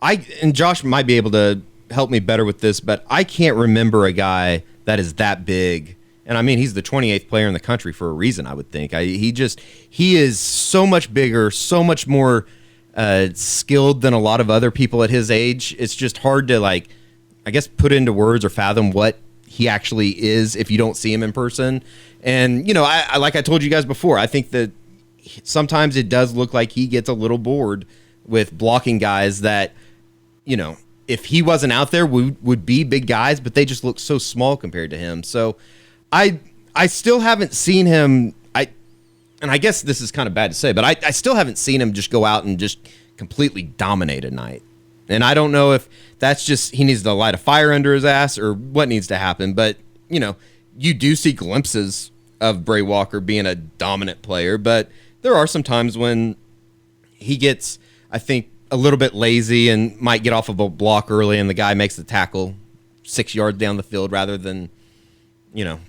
And Josh might be able to help me better with this, but I can't remember a guy that is that big. And I mean, he's the 28th player in the country for a reason, I would think. He is so much bigger, so much more skilled than a lot of other people at his age. It's just hard to put into words or fathom what he actually is if you don't see him in person. And, I like I told you guys before, I think that sometimes it does look like he gets a little bored with blocking guys that, if he wasn't out there, would be big guys, but they just look so small compared to him. So I still haven't seen him. And I guess this is kind of bad to say, but I still haven't seen him just go out and just completely dominate a night. And I don't know if that's just he needs to light a fire under his ass or what needs to happen. But, you do see glimpses of Brey Walker being a dominant player, but there are some times when he gets, I think, a little bit lazy and might get off of a block early and the guy makes the tackle 6 yards down the field rather than,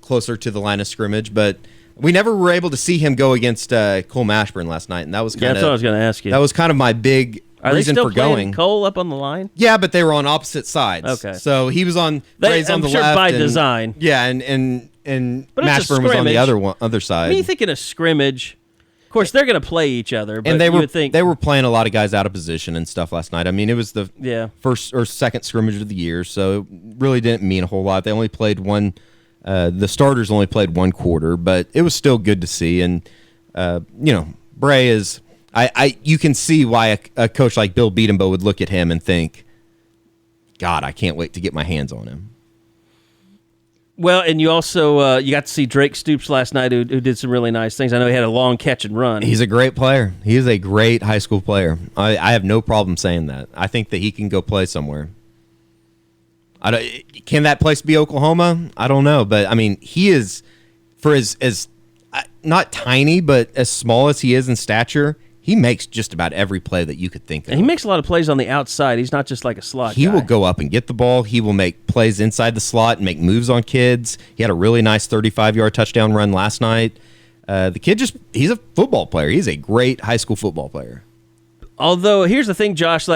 closer to the line of scrimmage. But we never were able to see him go against Cole Mashburn last night, and that was that's what I was going to ask you. That was kind of my big reason for going. Cole up on the line? Yeah, but they were on opposite sides. Okay, so he was on Brey's on the sure left by design. Yeah, and Mashburn was on the other side. I mean, you think in a scrimmage, of course they're going to play each other, but and you would think they were playing a lot of guys out of position and stuff last night. I mean, it was the first or second scrimmage of the year, so it really didn't mean a whole lot. They only played one. The starters only played one quarter, but it was still good to see. And Brey is. You can see why a coach like Bill Beatenbow would look at him and think, God, I can't wait to get my hands on him. Well, and you also you got to see Drake Stoops last night, who did some really nice things. I know he had a long catch and run. He's a great player. He is a great high school player. I have no problem saying that. I think that he can go play somewhere. Can that place be Oklahoma? I don't know, but I mean, he is, for as not tiny, but as small as he is in stature, he makes just about every play that you could think of. And he makes a lot of plays on the outside. He's not just like a slot guy. He will go up and get the ball. He will make plays inside the slot and make moves on kids. He had a really nice 35-yard touchdown run last night. The kid he's a football player. He's a great high school football player. Although, here's the thing, Josh,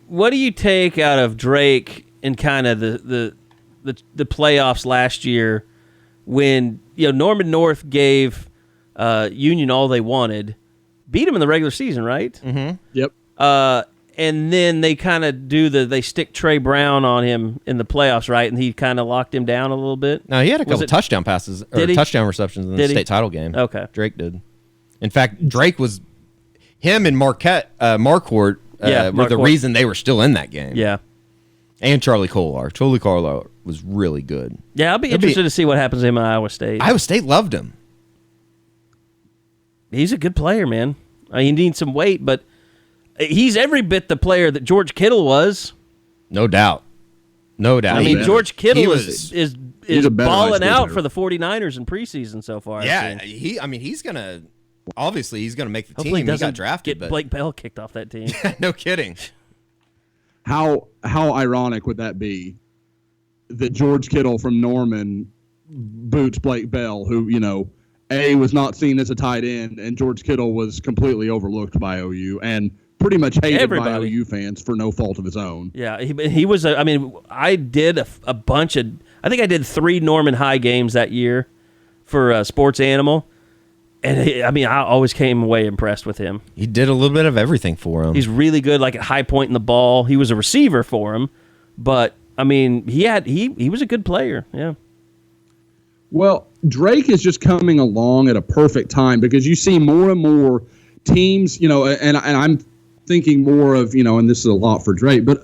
what do you take out of Drake in kind of the playoffs last year when Norman North gave Union all they wanted, beat them in the regular season, right? Mm-hmm. Yep. And then they kind of they stick Trey Brown on him in the playoffs, right? And he kind of locked him down a little bit. No, he had a couple touchdown passes or touchdown receptions in the state title game. Okay, Drake did. In fact, Drake was him and Marquardt were the reason they were still in that game. Yeah. And Charlie Kolar. Charlie Kolar was really good. Yeah, I'll be interested to see what happens to him at Iowa State. Iowa State loved him. He's a good player, man. He needs some weight, but he's every bit the player that George Kittle was. No doubt. No doubt. I mean, George Kittle is balling out player for the 49ers in preseason so far. Yeah, he's going to – obviously he's going to make the Hopefully team. He got drafted. Get Blake Bell kicked off that team. No kidding. How ironic would that be that George Kittle from Norman boots Blake Bell, who, was not seen as a tight end, and George Kittle was completely overlooked by OU and pretty much hated by OU fans for no fault of his own. Yeah, he was. I did a bunch of. I think I did 3 Norman High games that year for Sports Animal, and I always came away impressed with him. He did a little bit of everything for him. He's really good, like at high point in the ball. He was a receiver for him, but he was a good player. Yeah. Well, Drake is just coming along at a perfect time because you see more and more teams, and I'm thinking more of, and this is a lot for Drake, but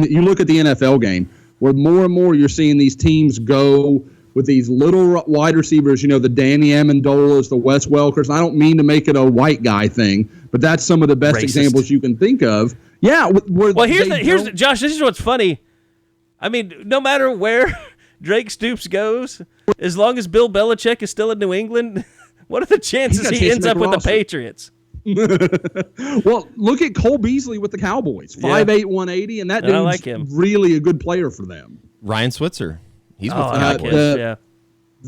you look at the NFL game where more and more you're seeing these teams go with these little wide receivers, the Danny Amendolas, the Wes Welkers. I don't mean to make it a white guy thing, but that's some of the best examples you can think of. Yeah. Here's Josh, this is what's funny. No matter where Drake Stoops goes, as long as Bill Belichick is still in New England, what are the chances he ends up with the Patriots? Well, look at Cole Beasley with the Cowboys, 5'8", 180, and that dude's like him. Really a good player for them. Ryan Switzer. He's with the Cowboys.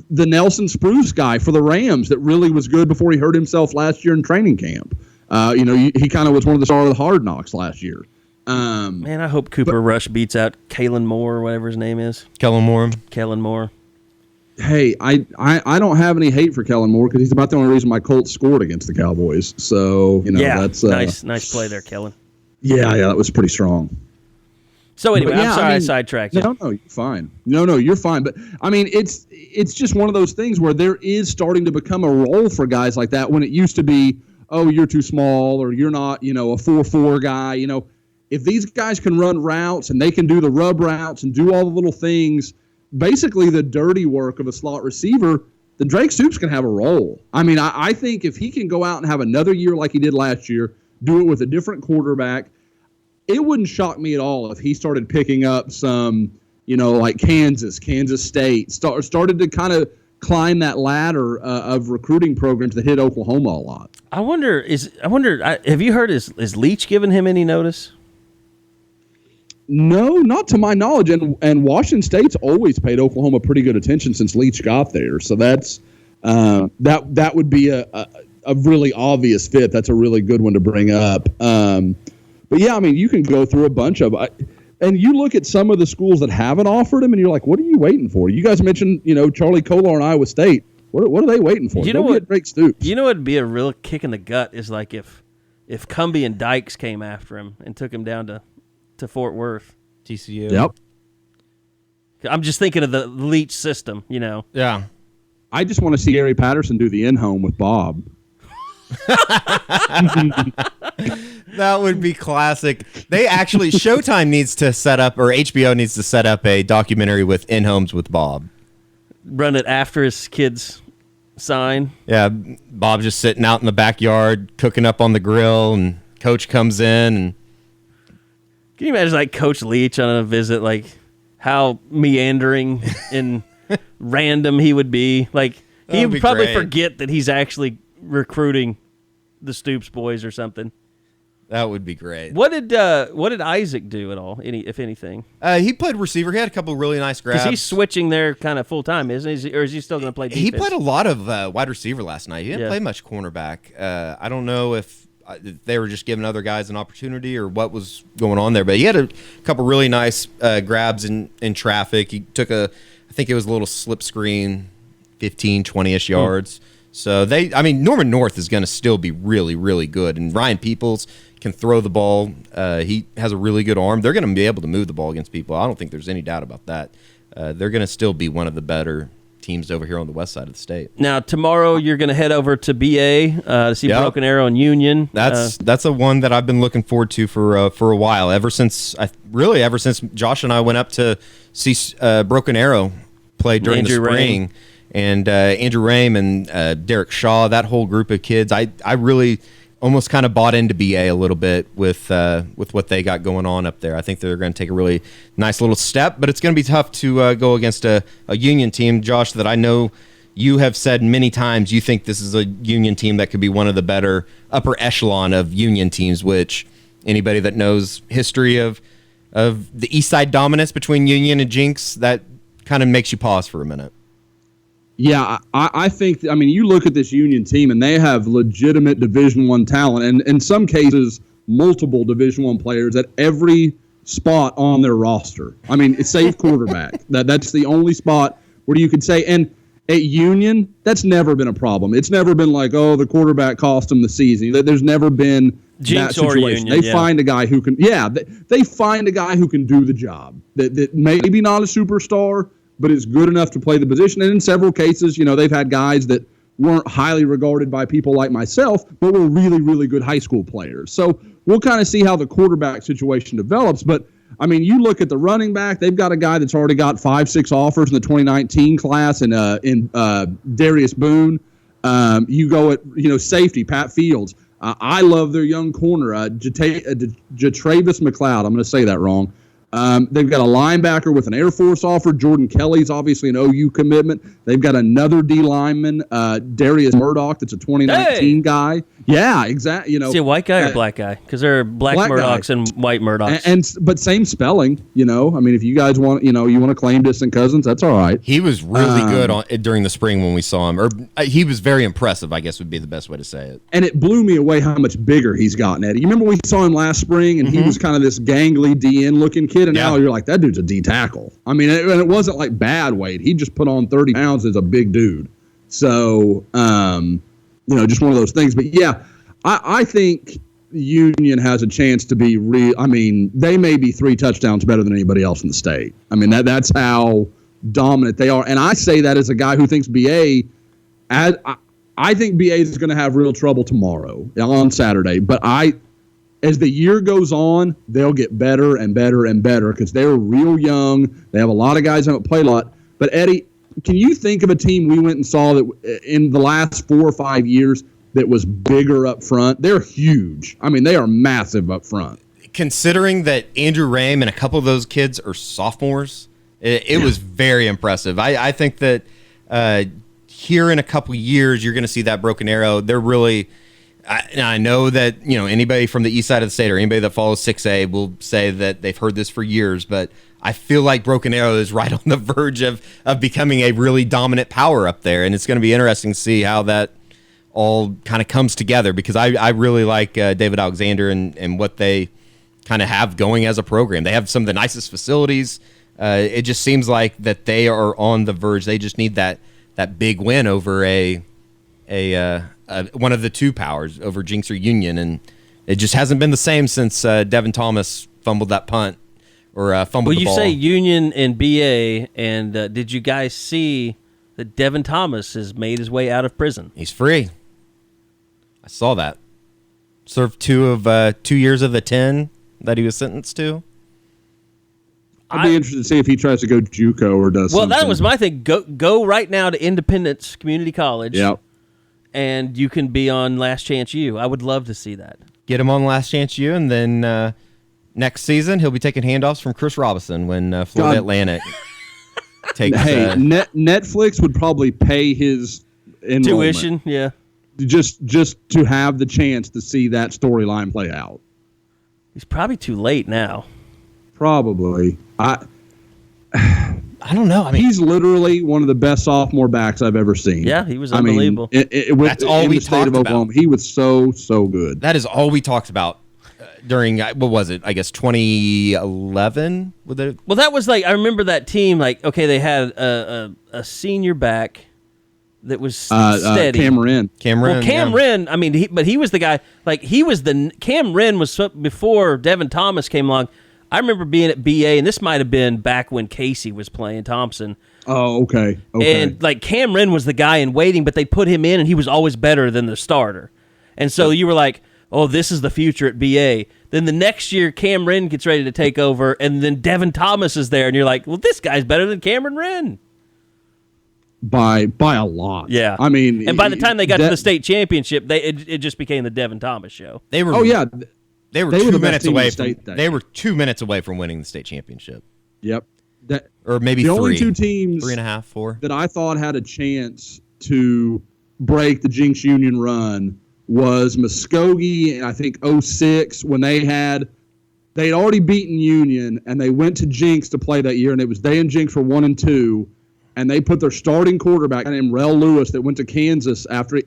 The Nelson Spruce guy for the Rams that really was good before he hurt himself last year in training camp. He kind of was one of the stars of the Hard Knocks last year. Man, I hope Cooper Rush beats out Kalen Moore or whatever his name is. Kellen Moore. Hey, I don't have any hate for Kellen Moore because he's about the only reason my Colts scored against the Cowboys. So, that's nice play there, Kellen. Yeah, that was pretty strong. So anyway, I'm sorry I sidetracked you. No, you're fine. No, you're fine. But it's just one of those things where there is starting to become a role for guys like that when it used to be, oh, you're too small or you're not, a 4-4 guy. If these guys can run routes and they can do the rub routes and do all the little things, basically the dirty work of a slot receiver, then Drake Stoops can have a role. I think if he can go out and have another year like he did last year, do it with a different quarterback, it wouldn't shock me at all if he started picking up some, like Kansas State, started to kind of climb that ladder of recruiting programs that hit Oklahoma a lot. I wonder, have you heard, is Leach giving him any notice? No, not to my knowledge, and Washington State's always paid Oklahoma pretty good attention since Leach got there. So that's that would be a really obvious fit. That's a really good one to bring up. But yeah, you can go through a bunch of, and you look at some of the schools that haven't offered him, and you're like, what are you waiting for? You guys mentioned, Charlie Kolar and Iowa State. What are they waiting for? You know what? Drake Stoops. You know what'd be a real kick in the gut is like if Cumbie and Dykes came after him and took him down to Fort Worth. TCU. Yep. I'm just thinking of the Leach system, Yeah. I just want to see Gary Patterson do the in-home with Bob. That would be classic. They actually, Showtime needs to set up, or HBO needs to set up a documentary with in-homes with Bob. Run it after his kids sign. Yeah, Bob just sitting out in the backyard, cooking up on the grill, and Coach comes in and can you imagine like Coach Leach on a visit, like how meandering and random he would be? Like he would probably forget that he's actually recruiting the Stoops boys or something. That would be great. What did Isaac do at all? If anything? He played receiver. He had a couple of really nice grabs. Because he's switching there kind of full time, isn't he? Or is he still going to play defense? He played a lot of wide receiver last night. He didn't play much cornerback. I don't know if they were just giving other guys an opportunity or what was going on there, but he had a couple really nice grabs in traffic. He took I think it was a little slip screen, 15, 20-ish yards. So Norman North is going to still be really, really good. And Ryan Peoples can throw the ball. He has a really good arm. They're going to be able to move the ball against people. I don't think there's any doubt about that. They're going to still be one of the better teams over here on the west side of the state. Now, tomorrow you're going to head over to BA to see Broken Arrow and Union. That's a one that I've been looking forward to for a while. Ever since Josh and I went up to see Broken Arrow play during the spring, and Andrew Rame and Derek Shaw, that whole group of kids, I really almost kind of bought into BA a little bit with what they got going on up there. I think they're going to take a really nice little step, but it's going to be tough to go against a Union team, Josh, that I know you have said many times you think this is a Union team that could be one of the better upper echelon of Union teams, which anybody that knows history of the East Side dominance between Union and Jenks, that kind of makes you pause for a minute. Yeah, I think, you look at this Union team, and they have legitimate Division I talent, and in some cases, multiple Division I players at every spot on their roster. It's safe quarterback. That's the only spot where you could say, and at Union, that's never been a problem. It's never been like, the quarterback cost them the season. There's never been Jenks that situation. Union, they find a guy who can, they find a guy who can do the job. That maybe not a superstar, but is good enough to play the position. And in several cases, they've had guys that weren't highly regarded by people like myself, but were really, really good high school players. So we'll kind of see how the quarterback situation develops. But, you look at the running back, they've got a guy that's already got 5-6 offers in the 2019 class in Darius Boone. You go at, safety, Pat Fields. I love their young corner, Jatravis McLeod. I'm going to say that wrong. They've got a linebacker with an Air Force offer. Jordan Kelly's obviously an OU commitment. They've got another D lineman, Darius Murdoch, that's a 2019 guy. Yeah, exactly. Is he a white guy or black guy? Because there are black Murdochs and white Murdochs. But same spelling. If you guys want, you want to claim distant cousins, that's all right. He was really good during the spring when we saw him. Or he was very impressive, I guess would be the best way to say it. And it blew me away how much bigger he's gotten, Eddie. You remember we saw him last spring, and he was kind of this gangly DN looking kid, and now you're like, that dude's a D tackle. It wasn't like bad weight. He just put on 30 pounds as a big dude. So, just one of those things. But yeah, I think Union has a chance to be real. They may be 3 touchdowns better than anybody else in the state. That's how dominant they are. And I say that as a guy who thinks BA, I think BA is going to have real trouble tomorrow on Saturday. But as the year goes on, they'll get better and better and better because they're real young. They have a lot of guys who haven't played a lot. But, Eddie, can you think of a team we went and saw that in the last 4 or 5 years that was bigger up front? They're huge. They are massive up front. Considering that Andrew Rame and a couple of those kids are sophomores, it was very impressive. I think that here in a couple years, you're going to see that Broken Arrow. They're really... I know that anybody from the east side of the state or anybody that follows 6A will say that they've heard this for years, but I feel like Broken Arrow is right on the verge of becoming a really dominant power up there, and it's going to be interesting to see how that all kind of comes together because I really like David Alexander and what they kind of have going as a program. They have some of the nicest facilities. It just seems like that they are on the verge. They just need that big win over a one of the 2 powers over Jenks or Union, and it just hasn't been the same since Devin Thomas fumbled that punt or fumbled the ball. Well, you say Union and BA, and did you guys see that Devin Thomas has made his way out of prison? He's free. I saw that. Served 2 years of the 10 that he was sentenced to. I'd be interested to see if he tries to go JUCO or does something. Well, that was my thing. Go right now to Independence Community College. Yep. And you can be on Last Chance U. I would love to see that. Get him on Last Chance U, and then next season he'll be taking handoffs from Chris Robinson when Florida Atlantic takes. Hey, Netflix would probably pay his enrollment. Tuition, yeah. Just to have the chance to see that storyline play out. He's probably too late now. Probably. I don't know. He's literally one of the best sophomore backs I've ever seen. Yeah, he was unbelievable. That's all we talked about. Oklahoma, he was so good. That is all we talked about during, what was it? I guess 2011? Well, that was I remember that team, they had a senior back that was steady. Cameron. Well, Cameron, he was the guy, Cameron was before Devin Thomas came along. I remember being at BA, and this might have been back when Casey was playing Thompson. Oh, okay. And like Cam Wren was the guy in waiting, but they put him in, and he was always better than the starter. And so you were like, oh, this is the future at BA. Then the next year, Cam Wren gets ready to take over, and then Devon Thomas is there, and you're like, well, this guy's better than Cameron Wren. By a lot. Yeah. I mean, and by the time they got to the state championship, it just became the Devon Thomas show. They were. Oh yeah. They were the 2 best minutes team in away the state from. that They year. were 2 minutes away from winning the state championship. Yep. Or maybe the three. only two teams 3.5, 4 that I thought had a chance to break the Jenks Union run was Muskogee, and I think 06 when they'd already beaten Union, and they went to Jenks to play that year, and it was they and Jenks were 1-2, and they put their starting quarterback named Rel Lewis that went to Kansas after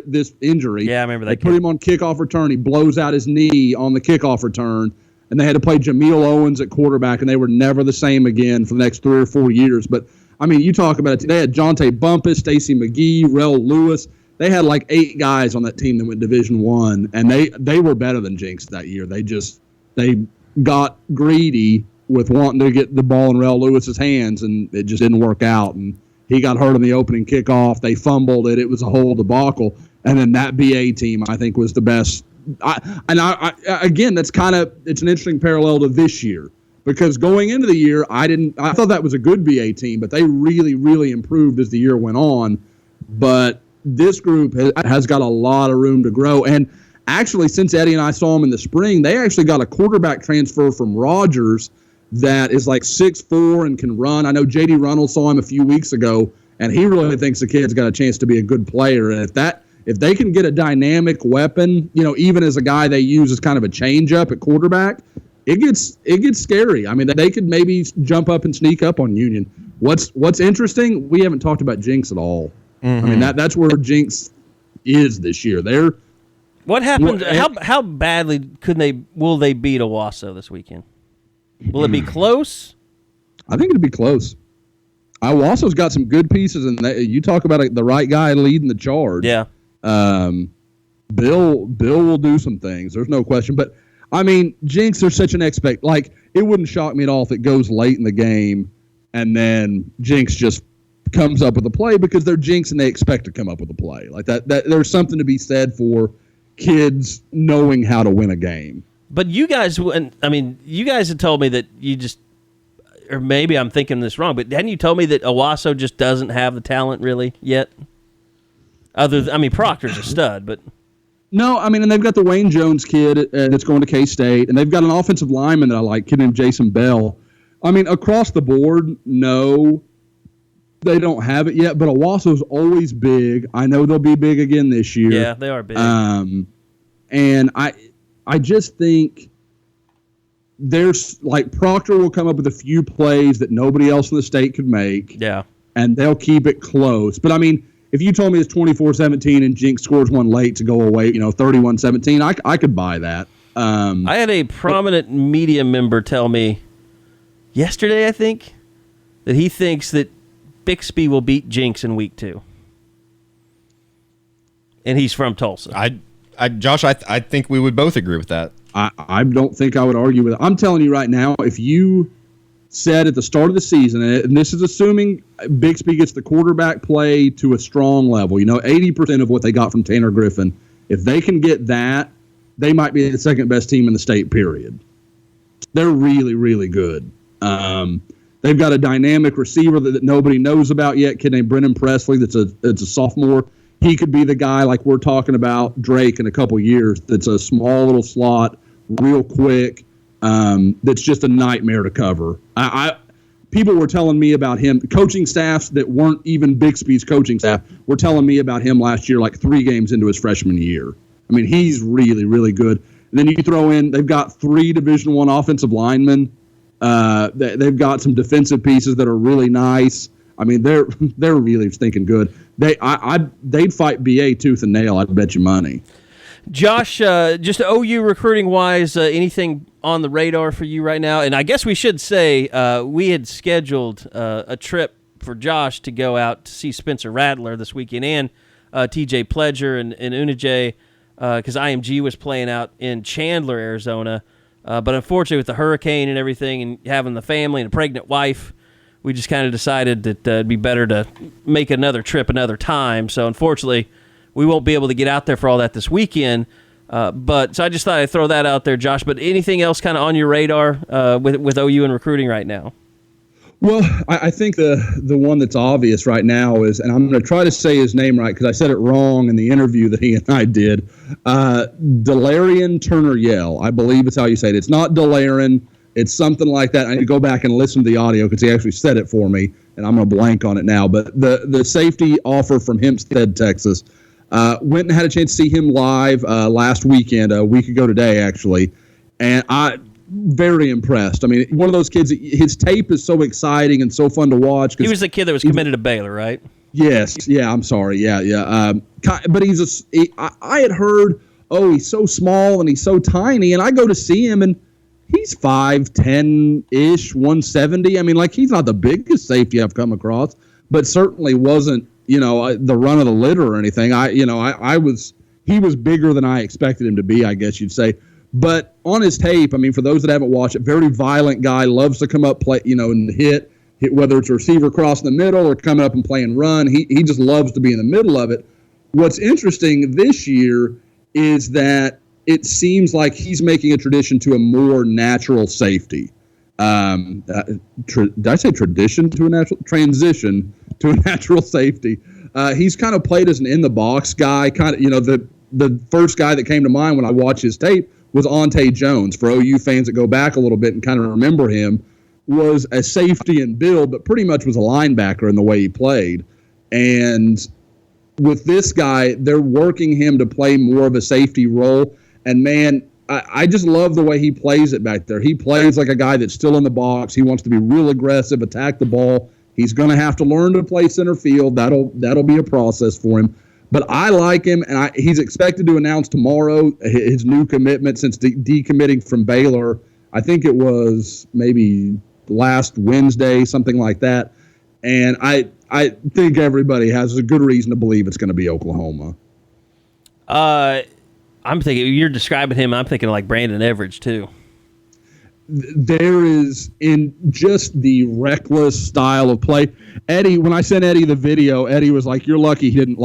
this injury. Yeah, I remember that. They put him on kickoff return. He blows out his knee on the kickoff return, and they had to play Jameel Owens at quarterback, and they were never the same again for the next 3 or 4 years. But, I mean, you talk about it. They had Jonte Bumpus, Stacy McGee, Rel Lewis. They had like 8 guys on that team that went Division I, and they were better than Jenks that year. They got greedy with wanting to get the ball in Rel Lewis's hands, and it just didn't work out. And he got hurt on the opening kickoff. They fumbled it. It was a whole debacle. And then that BA team, I think, was the best. Again, it's an interesting parallel to this year, because going into the year, I thought that was a good BA team, but they really, really improved as the year went on. But this group has got a lot of room to grow. And actually, since Eddie and I saw them in the spring, they actually got a quarterback transfer from Rogers that is like 6'4" and can run. I know J.D. Runnels saw him a few weeks ago, and he really thinks the kid's got a chance to be a good player. And if they can get a dynamic weapon, even as a guy they use as kind of a change-up at quarterback, it gets scary. I mean, they could maybe jump up and sneak up on Union. What's interesting, we haven't talked about Jenks at all. Mm-hmm. I mean, that's where Jenks is this year. What happened? How badly will they beat Owasso this weekend? Will it be close? I think it'll be close. Owasso's got some good pieces, and you talk about the right guy leading the charge. Yeah. Bill will do some things. There's no question. But I mean, Jenks are such an it wouldn't shock me at all if it goes late in the game, and then Jenks just comes up with a play, because they're Jenks and they expect to come up with a play like that. There's something to be said for kids knowing how to win a game. But you guys had told me that you just, or maybe I'm thinking this wrong, but hadn't you told me that Owasso just doesn't have the talent really yet? Proctor's a stud, but no, and they've got the Wayne Jones kid that's going to K-State, and they've got an offensive lineman that I like, kid named Jason Bell. Across the board, no, they don't have it yet, but Owasso's always big. I know they'll be big again this year. Yeah, they are big. And I just think there's Proctor will come up with a few plays that nobody else in the state could make. Yeah. And they'll keep it close. But if you told me it's 24-17 and Jenks scores one late to go away, 31-17, I could buy that. I had a prominent media member tell me yesterday, I think, that he thinks that Bixby will beat Jenks in week 2. And he's from Tulsa. Josh, I think we would both agree with that. I don't think I would argue with it. I'm telling you right now, if you said at the start of the season, and this is assuming Bixby gets the quarterback play to a strong level, 80% of what they got from Tanner Griffin, if they can get that, they might be the second best team in the state, period. They're really, really good. They've got a dynamic receiver that nobody knows about yet, a kid named Brennan Presley that's a sophomore. He could be the guy like we're talking about Drake in a couple years that's a small little slot, real quick, that's just a nightmare to cover. People were telling me about him. Coaching staffs that weren't even Bixby's coaching staff were telling me about him last year, 3 games into his freshman year. He's really, really good. And then you throw in, they've got 3 Division I offensive linemen. They've got some defensive pieces that are really nice. They're really stinking good. They'd fight BA tooth and nail. I'd bet you money. Josh, just OU recruiting wise, anything on the radar for you right now? And I guess we should say we had scheduled a trip for Josh to go out to see Spencer Rattler this weekend and TJ Pledger and Unajay because IMG was playing out in Chandler, Arizona. But unfortunately, with the hurricane and everything and having the family and a pregnant wife, we just kind of decided that it'd be better to make another trip another time. So unfortunately, we won't be able to get out there for all that this weekend. But so I just thought I'd throw that out there, Josh. But anything else kind of on your radar with OU and recruiting right now? Well, I think the one that's obvious right now is, and I'm going to try to say his name right because I said it wrong in the interview that he and I did, Delarrin Turner-Yell. I believe it's how you say it. It's not Delarrin. It's something like that. I need to go back and listen to the audio because he actually said it for me, and I'm going to blank on it now. But the safety offer from Hempstead, Texas, went and had a chance to see him live last weekend, a week ago today, actually, and very impressed. I mean, one of those kids, his tape is so exciting and so fun to watch. He was the kid that was committed to Baylor, right? Yes. Yeah, I'm sorry. Yeah. But I had heard, he's so small and he's so tiny, and I go to see him, and he's 5'10"-ish, 170. I mean, like, he's not the biggest safety I've come across, but certainly wasn't, the run of the litter or anything. He was bigger than I expected him to be, I guess you'd say. But on his tape, I mean, for those that haven't watched it, very violent guy, loves to come up, play, and hit, whether it's a receiver crossing the middle or coming up and playing run. He just loves to be in the middle of it. What's interesting this year is that it seems like he's making a tradition to a more natural safety. Did I say tradition to a natural? Transition to a natural safety. He's kind of played as an in-the-box guy. Kind of, the first guy that came to mind when I watched his tape was Ante Jones. For OU fans that go back a little bit and kind of remember him, was a safety in build, but pretty much was a linebacker in the way he played. And with this guy, they're working him to play more of a safety role. And, man, I just love the way he plays it back there. He plays like a guy that's still in the box. He wants to be real aggressive, attack the ball. He's going to have to learn to play center field. That'll be a process for him. But I like him, and he's expected to announce tomorrow his new commitment since decommitting from Baylor. I think it was maybe last Wednesday, something like that. And I think everybody has a good reason to believe it's going to be Oklahoma. I'm thinking, you're describing him, I'm thinking like Brandon Everidge, too. There is, in just the reckless style of play. Eddie, when I sent Eddie the video, Eddie was like, "You're lucky he didn't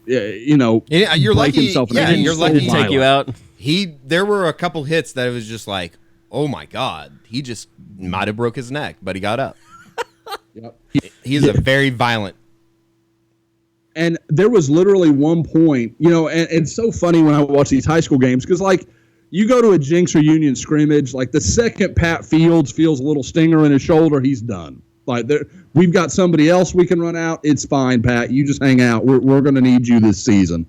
you're lucky himself." Yeah, you're lucky to take you out. There were a couple hits that it was just like, oh my God, he just might have broke his neck, but he got up. Yep. He's a very violent. And there was literally one point, and it's so funny when I watch these high school games because, like, you go to a Jenks or Union scrimmage, like the second Pat Fields feels a little stinger in his shoulder, he's done. Like, we've got somebody else we can run out. It's fine, Pat. You just hang out. We're going to need you this season.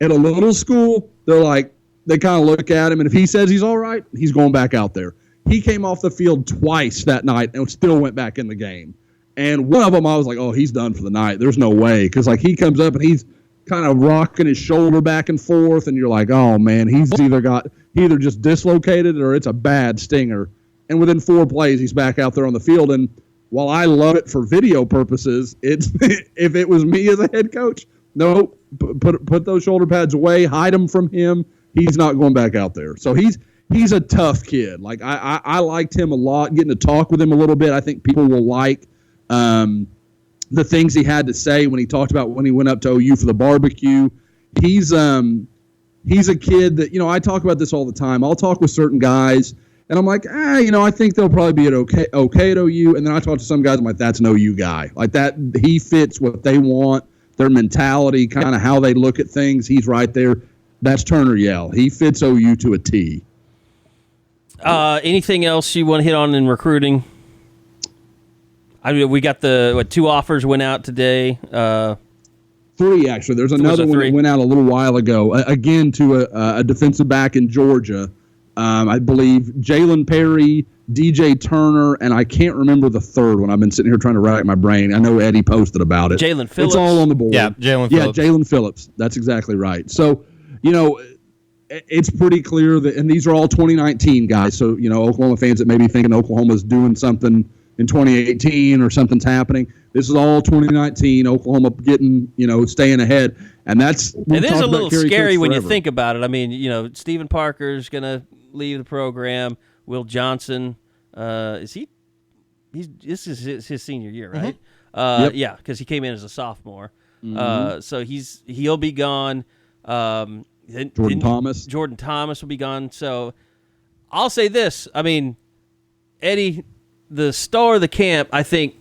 At a little school, they kind of look at him, and if he says he's all right, he's going back out there. He came off the field twice that night and still went back in the game. And one of them, I was like, oh, he's done for the night. There's no way. Because, like, he comes up and he's kind of rocking his shoulder back and forth, and you're like, oh, man, he's either just dislocated or it's a bad stinger. And within 4 plays, he's back out there on the field. And while I love it for video purposes, it's if it was me as a head coach, no, put those shoulder pads away, hide them from him. He's not going back out there. So he's a tough kid. Like, I liked him a lot, getting to talk with him a little bit. I think people will like the things he had to say when he talked about when he went up to OU for the barbecue. He's a kid that, I talk about this all the time. I'll talk with certain guys, and I'm like, I think they'll probably be okay at OU. And then I talk to some guys, I'm like, that's an OU guy. Like that, he fits what they want, their mentality, kind of how they look at things. He's right there. That's Turner-Yell. He fits OU to a T. Anything else you want to hit on in recruiting? We got the 2 offers went out today. 3, actually. There's another one that went out a little while ago, again to a defensive back in Georgia. I believe Jalen Perry, DJ Turner, and I can't remember the third one. I've been sitting here trying to rack my brain. I know Eddie posted about it. Jalen Phillips. It's all on the board. Yeah, Jalen Phillips. Yeah, Jalen Phillips. That's exactly right. So, it's pretty clear that, and these are all 2019 guys. So, Oklahoma fans that may be thinking Oklahoma's doing something in 2018 or something's happening. This is all 2019. Oklahoma getting, staying ahead. And it is a little scary when you think about it. I mean, Stephen Parker's going to leave the program. Will Johnson, this is his senior year, right? Yep. Yeah, because he came in as a sophomore. So he'll be gone. Jordan Thomas will be gone. So I'll say this. I mean, Eddie, the star of the camp, I think,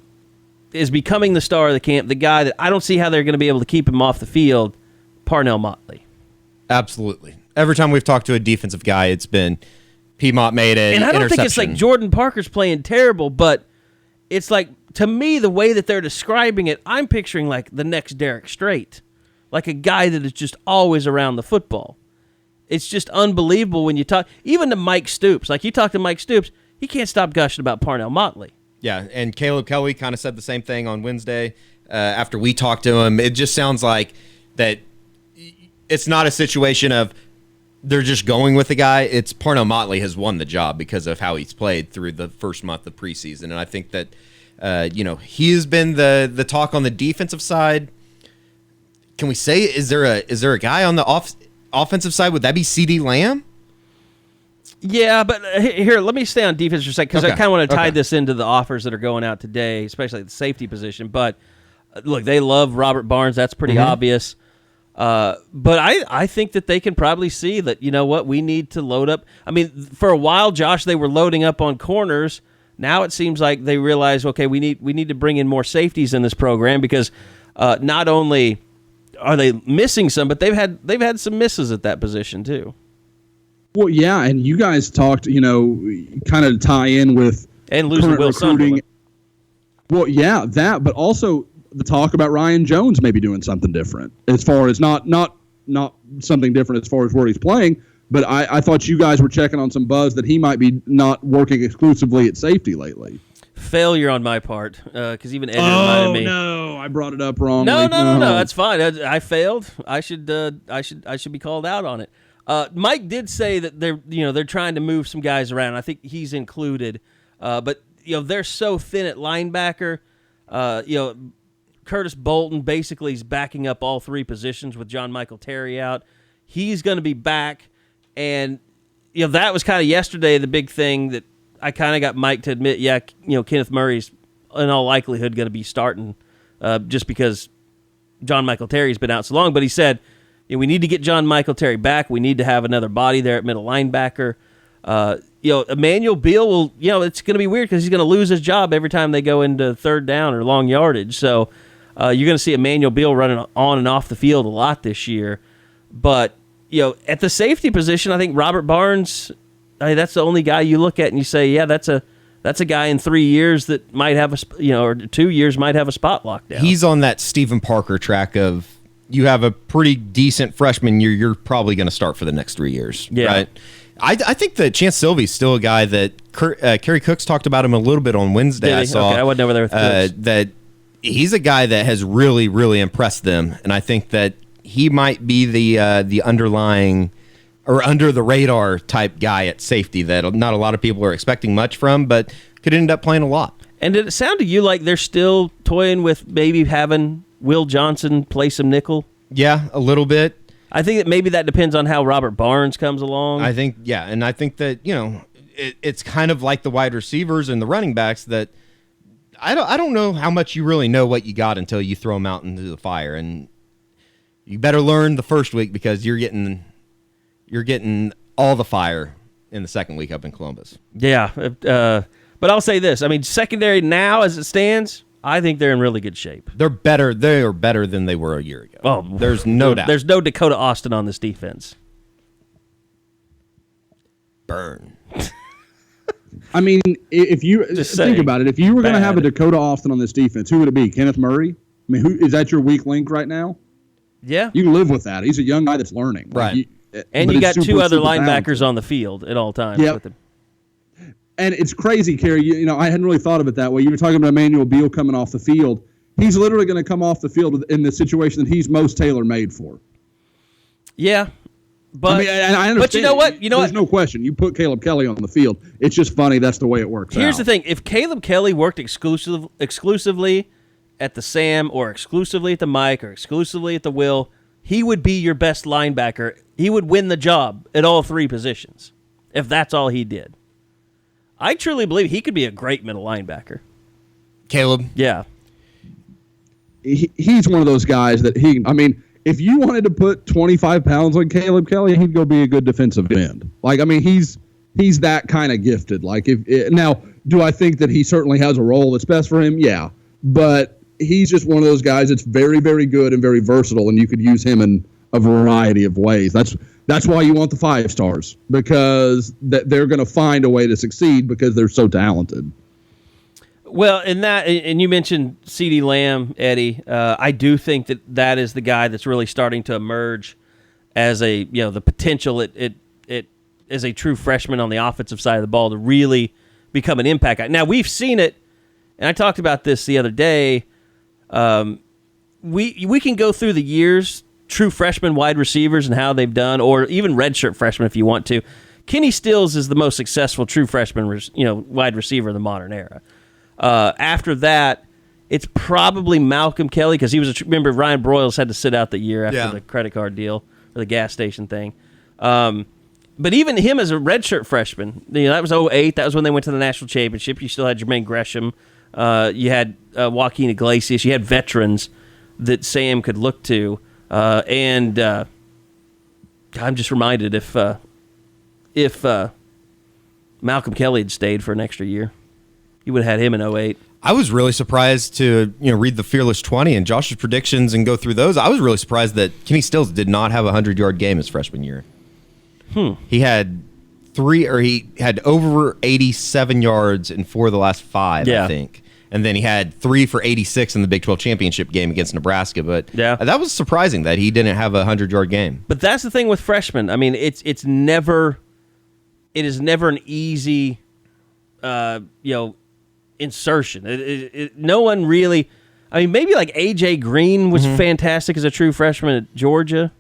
is becoming the star of the camp, the guy that I don't see how they're going to be able to keep him off the field, Parnell Motley. Absolutely. Every time we've talked to a defensive guy, it's been Piedmont made an interception. And I don't think it's like Jordan Parker's playing terrible, but it's like, to me, the way that they're describing it, I'm picturing like the next Derek Strait, like a guy that is just always around the football. It's just unbelievable when you talk, even to Mike Stoops. Like, you talk to Mike Stoops, he can't stop gushing about Parnell Motley. Yeah, and Caleb Kelly kind of said the same thing on Wednesday after we talked to him. It just sounds like that it's not a situation of they're just going with the guy. It's Parnell Motley has won the job because of how he's played through the first month of preseason. And I think that, he has been the talk on the defensive side. Can we say, is there a guy on the offensive side? Would that be CeeDee Lamb? Yeah, but here, let me stay on defense for a second because I kind of want to tie this into the offers that are going out today, especially at the safety position. But look, they love Robert Barnes. That's pretty obvious. But I think that they can probably see that, you know what, we need to load up. I mean, for a while, Josh, they were loading up on corners. Now it seems like they realize, okay, we need to bring in more safeties in this program because not only are they missing some, but they've had some misses at that position too. Well, yeah, and you guys talked, kind of tie in with and losing Will recruiting. Well, yeah, that, but also the talk about Ryan Jones maybe doing something different as far as not something different as far as where he's playing. But I thought you guys were checking on some buzz that he might be not working exclusively at safety lately. Failure on my part, because even Eddie reminded me. Oh no, I brought it up wrong. No, that's fine. I failed. I should be called out on it. Mike did say that they're trying to move some guys around. I think he's included, but they're so thin at linebacker. Curtis Bolton basically is backing up all three positions with John Michael Terry out. He's going to be back, and that was kind of yesterday the big thing that I kind of got Mike to admit. Yeah, Kenneth Murray's in all likelihood going to be starting, just because John Michael Terry's been out so long. But he said, we need to get John Michael Terry back. We need to have another body there at middle linebacker. Emmanuel Beal will, it's going to be weird because he's going to lose his job every time they go into third down or long yardage. So you're going to see Emmanuel Beal running on and off the field a lot this year. But, at the safety position, I think Robert Barnes, that's the only guy you look at and you say, yeah, that's a guy in 3 years that might have or 2 years might have a spot locked down. He's on that Stephen Parker track of, you have a pretty decent freshman year, you're probably going to start for the next 3 years. Yeah. Right? I think that Chance Sylvie's still a guy that Kerry Cooks talked about him a little bit on Wednesday. I saw. Okay, I wasn't over there with Cooks. That he's a guy that has really, really impressed them, and I think that he might be the underlying or under the radar type guy at safety that not a lot of people are expecting much from, but could end up playing a lot. And did it sound to you like they're still toying with maybe having Will Johnson play some nickel? Yeah, a little bit. I think that maybe that depends on how Robert Barnes comes along. I think, yeah, and I think that, it's kind of like the wide receivers and the running backs that I don't know how much you really know what you got until you throw them out into the fire, and you better learn the first week because you're getting all the fire in the second week up in Columbus. Yeah, but I'll say this. I mean, secondary now as it stands, I think they're in really good shape. They're better. They are better than they were a year ago. Oh, there's no doubt. There's no Dakota Austin on this defense. Burn. I mean, if you think about it, if you were going to have a Dakota Austin on this defense, who would it be? Kenneth Murray? I mean, who is that your weak link right now? Yeah. You can live with that. He's a young guy that's learning. Right. And you got two other linebackers on the field at all times. Yep. With him. And it's crazy, Carey. I hadn't really thought of it that way. You were talking about Emmanuel Beal coming off the field. He's literally going to come off the field in the situation that he's most tailor-made for. Yeah. But, I mean, I understand. But you know what? There's no question. You put Caleb Kelly on the field. It's just funny. That's the way it works. Here's the thing. If Caleb Kelly worked exclusively at the Sam or exclusively at the Mike or exclusively at the Will, he would be your best linebacker. He would win the job at all three positions if that's all he did. I truly believe he could be a great middle linebacker. Caleb? Yeah. He's one of those guys that if you wanted to put 25 pounds on Caleb Kelly, he'd go be a good defensive end. He's that kind of gifted. Now, do I think that he certainly has a role that's best for him? Yeah. But he's just one of those guys that's very, very good and very versatile, and you could use him in a variety of ways. That's why you want the 5 stars, because they're going to find a way to succeed because they're so talented. Well, and you mentioned CeeDee Lamb, Eddie. I do think that is the guy that's really starting to emerge as the potential it as a true freshman on the offensive side of the ball to really become an impact guy. Now, we've seen it, and I talked about this the other day. We can go through the years, true freshman wide receivers and how they've done, or even redshirt freshmen if you want to. Kenny Stills is the most successful true freshman wide receiver of the modern era. After that, it's probably Malcolm Kelly, because he was remember Ryan Broyles had to sit out the year after the credit card deal or the gas station thing. But even him as a redshirt freshman, that was 2008. That was when they went to the national championship. You still had Jermaine Gresham. You had Joaquin Iglesias. You had veterans that Sam could look to. And I'm just reminded if Malcolm Kelly had stayed for an extra year, you would have had him in 2008. I was really surprised to read the Fearless 20 and Josh's predictions and go through those. I was really surprised that Kenny Stills did not have a 100-yard game his freshman year. He had over 87 yards in 4 of the last 5, I think. And then he had 3 for 86 in the Big 12 championship game against Nebraska. But that was surprising that he didn't have a 100-yard game. But that's the thing with freshmen. I mean, it is never an easy, insertion. No one really. I mean, maybe like A.J. Green was fantastic as a true freshman at Georgia.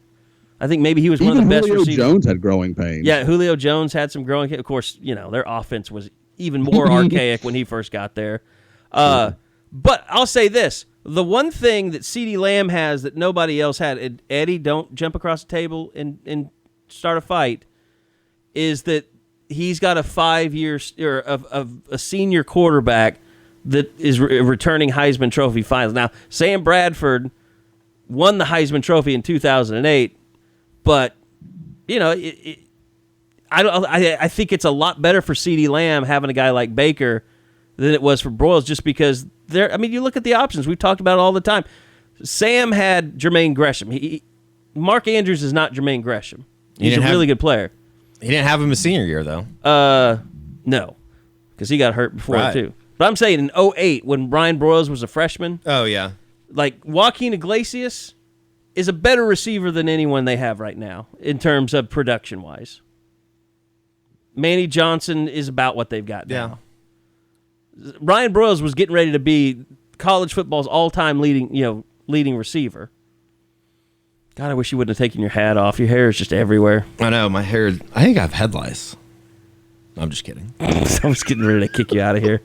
I think maybe he was one of the best Julio receivers. Jones had growing pains. Yeah, Julio Jones had some growing pains. Of course, their offense was even more archaic when he first got there. But I'll say this. The one thing that CeeDee Lamb has that nobody else had, and Eddie, don't jump across the table and start a fight, is that he's got a 5 years of a senior quarterback that is returning Heisman Trophy finals. Now, Sam Bradford won the Heisman Trophy in 2008, but I think it's a lot better for CeeDee Lamb having a guy like Baker than it was for Broyles, just because you look at the options. We've talked about it all the time. Sam had Jermaine Gresham. Mark Andrews is not Jermaine Gresham. He's a really good player. He didn't have him his senior year, though. No, because he got hurt before, too. But I'm saying in 2008, when Brian Broyles was a freshman. Oh, yeah. Like, Joaquin Iglesias is a better receiver than anyone they have right now in terms of production-wise. Manny Johnson is about what they've got now. Ryan Broyles was getting ready to be college football's all-time leading receiver. God, I wish you wouldn't have taken your hat off. Your hair is just everywhere. I know, my hair. I think I have head lice. I'm just kidding. I'm just getting ready to kick you out of here.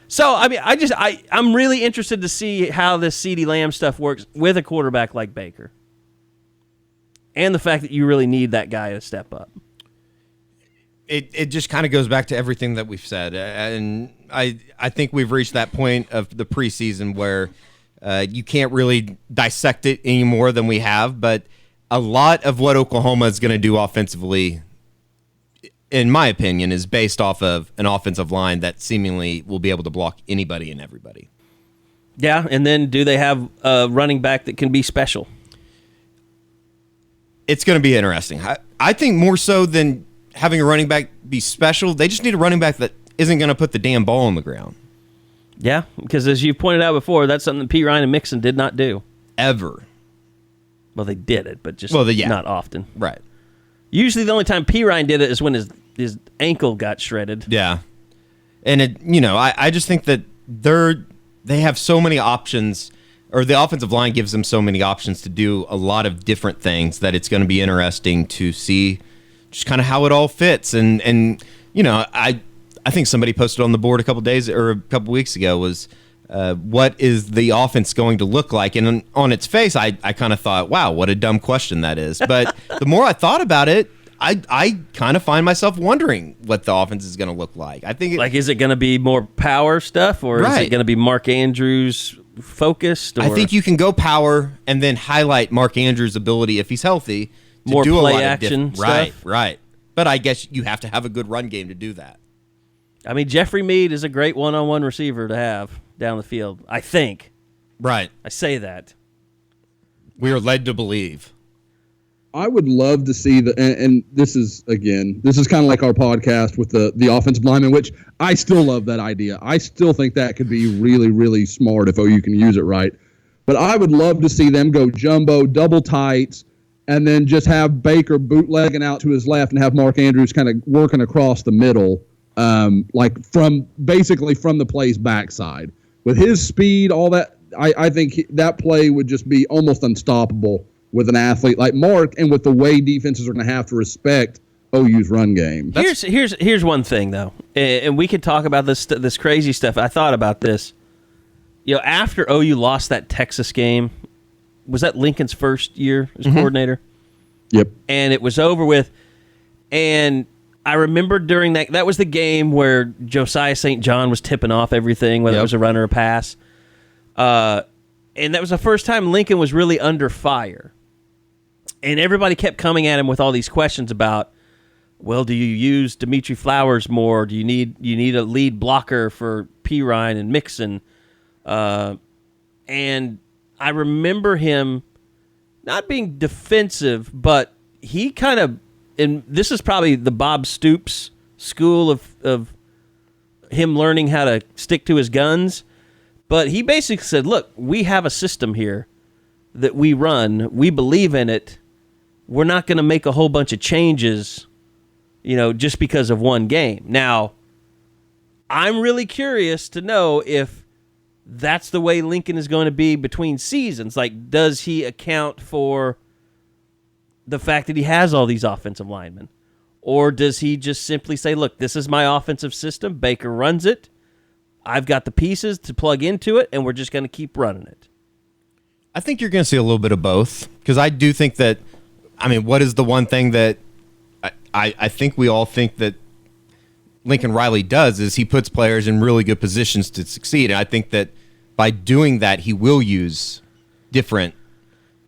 So, I'm really interested to see how this CeeDee Lamb stuff works with a quarterback like Baker. And the fact that you really need that guy to step up. It just kind of goes back to everything that we've said. And I think we've reached that point of the preseason where you can't really dissect it any more than we have. But a lot of what Oklahoma is going to do offensively, in my opinion, is based off of an offensive line that seemingly will be able to block anybody and everybody. Yeah, and then do they have a running back that can be special? It's going to be interesting. I think more so than having a running back be special, they just need a running back that isn't going to put the damn ball on the ground. Yeah, because as you pointed out before, that's something that P. Ryan and Mixon did not do. Ever. Well, they did it, but just not often. Right. Usually the only time P. Ryan did it is when his ankle got shredded. Yeah. And I just think that they have so many options, or the offensive line gives them so many options to do a lot of different things that it's going to be interesting to see just kind of how it all fits. And I think somebody posted on the board a couple weeks ago was what is the offense going to look like? And on its face, I kind of thought, wow, what a dumb question that is. But the more I thought about it, I kind of find myself wondering what the offense is going to look like. I think is it going to be more power stuff, or is it going to be Mark Andrews focused? Or? I think you can go power and then highlight Mark Andrews' ability, if he's healthy, to more do play a lot action of stuff. Right. But I guess you have to have a good run game to do that. I mean, Jeffrey Mead is a great one-on-one receiver to have down the field, I think. Right. I say that. We are led to believe. I would love to see and this is kind of like our podcast with the offensive lineman, which I still love that idea. I still think that could be really, really smart if OU can use it right. But I would love to see them go jumbo, double tights, and then just have Baker bootlegging out to his left and have Mark Andrews kind of working across the middle, from the play's backside. With his speed, all that, I think that play would just be almost unstoppable with an athlete like Mark, and with the way defenses are going to have to respect OU's run game. Here's one thing though, and we could talk about this crazy stuff. I thought about this. After OU lost that Texas game, was that Lincoln's first year as coordinator? Yep. And it was over with, and I remember during that was the game where Josiah St. John was tipping off everything, whether it was a run or a pass. And that was the first time Lincoln was really under fire. And everybody kept coming at him with all these questions about, well, do you use Dimitri Flowers more? Do you need a lead blocker for Pirine and Mixon? And I remember him not being defensive, but he kind of, and this is probably the Bob Stoops school of him learning how to stick to his guns. But he basically said, look, we have a system here that we run. We believe in it. We're not going to make a whole bunch of changes, just because of one game. Now, I'm really curious to know if that's the way Lincoln is going to be between seasons. Like, does he account for the fact that he has all these offensive linemen? Or does he just simply say, look, this is my offensive system. Baker runs it. I've got the pieces to plug into it, and we're just going to keep running it. I think you're going to see a little bit of both, because I do think that, what is the one thing that I think we all think that Lincoln Riley does is he puts players in really good positions to succeed, and I think that by doing that, he will use different.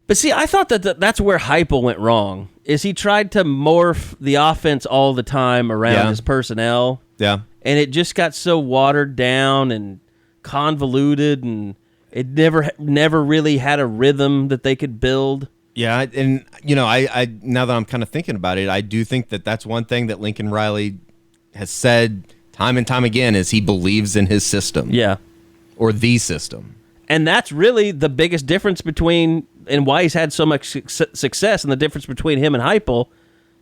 But see, I thought that's where Heupel went wrong, is he tried to morph the offense all the time around his personnel. Yeah. And it just got so watered down and convoluted, and it never really had a rhythm that they could build. Yeah, and I now that I'm kind of thinking about it, I do think that that's one thing that Lincoln Riley has said time and time again is he believes in his system. Yeah. Or the system. And that's really the biggest difference between, and why he's had so much success, and the difference between him and Heupel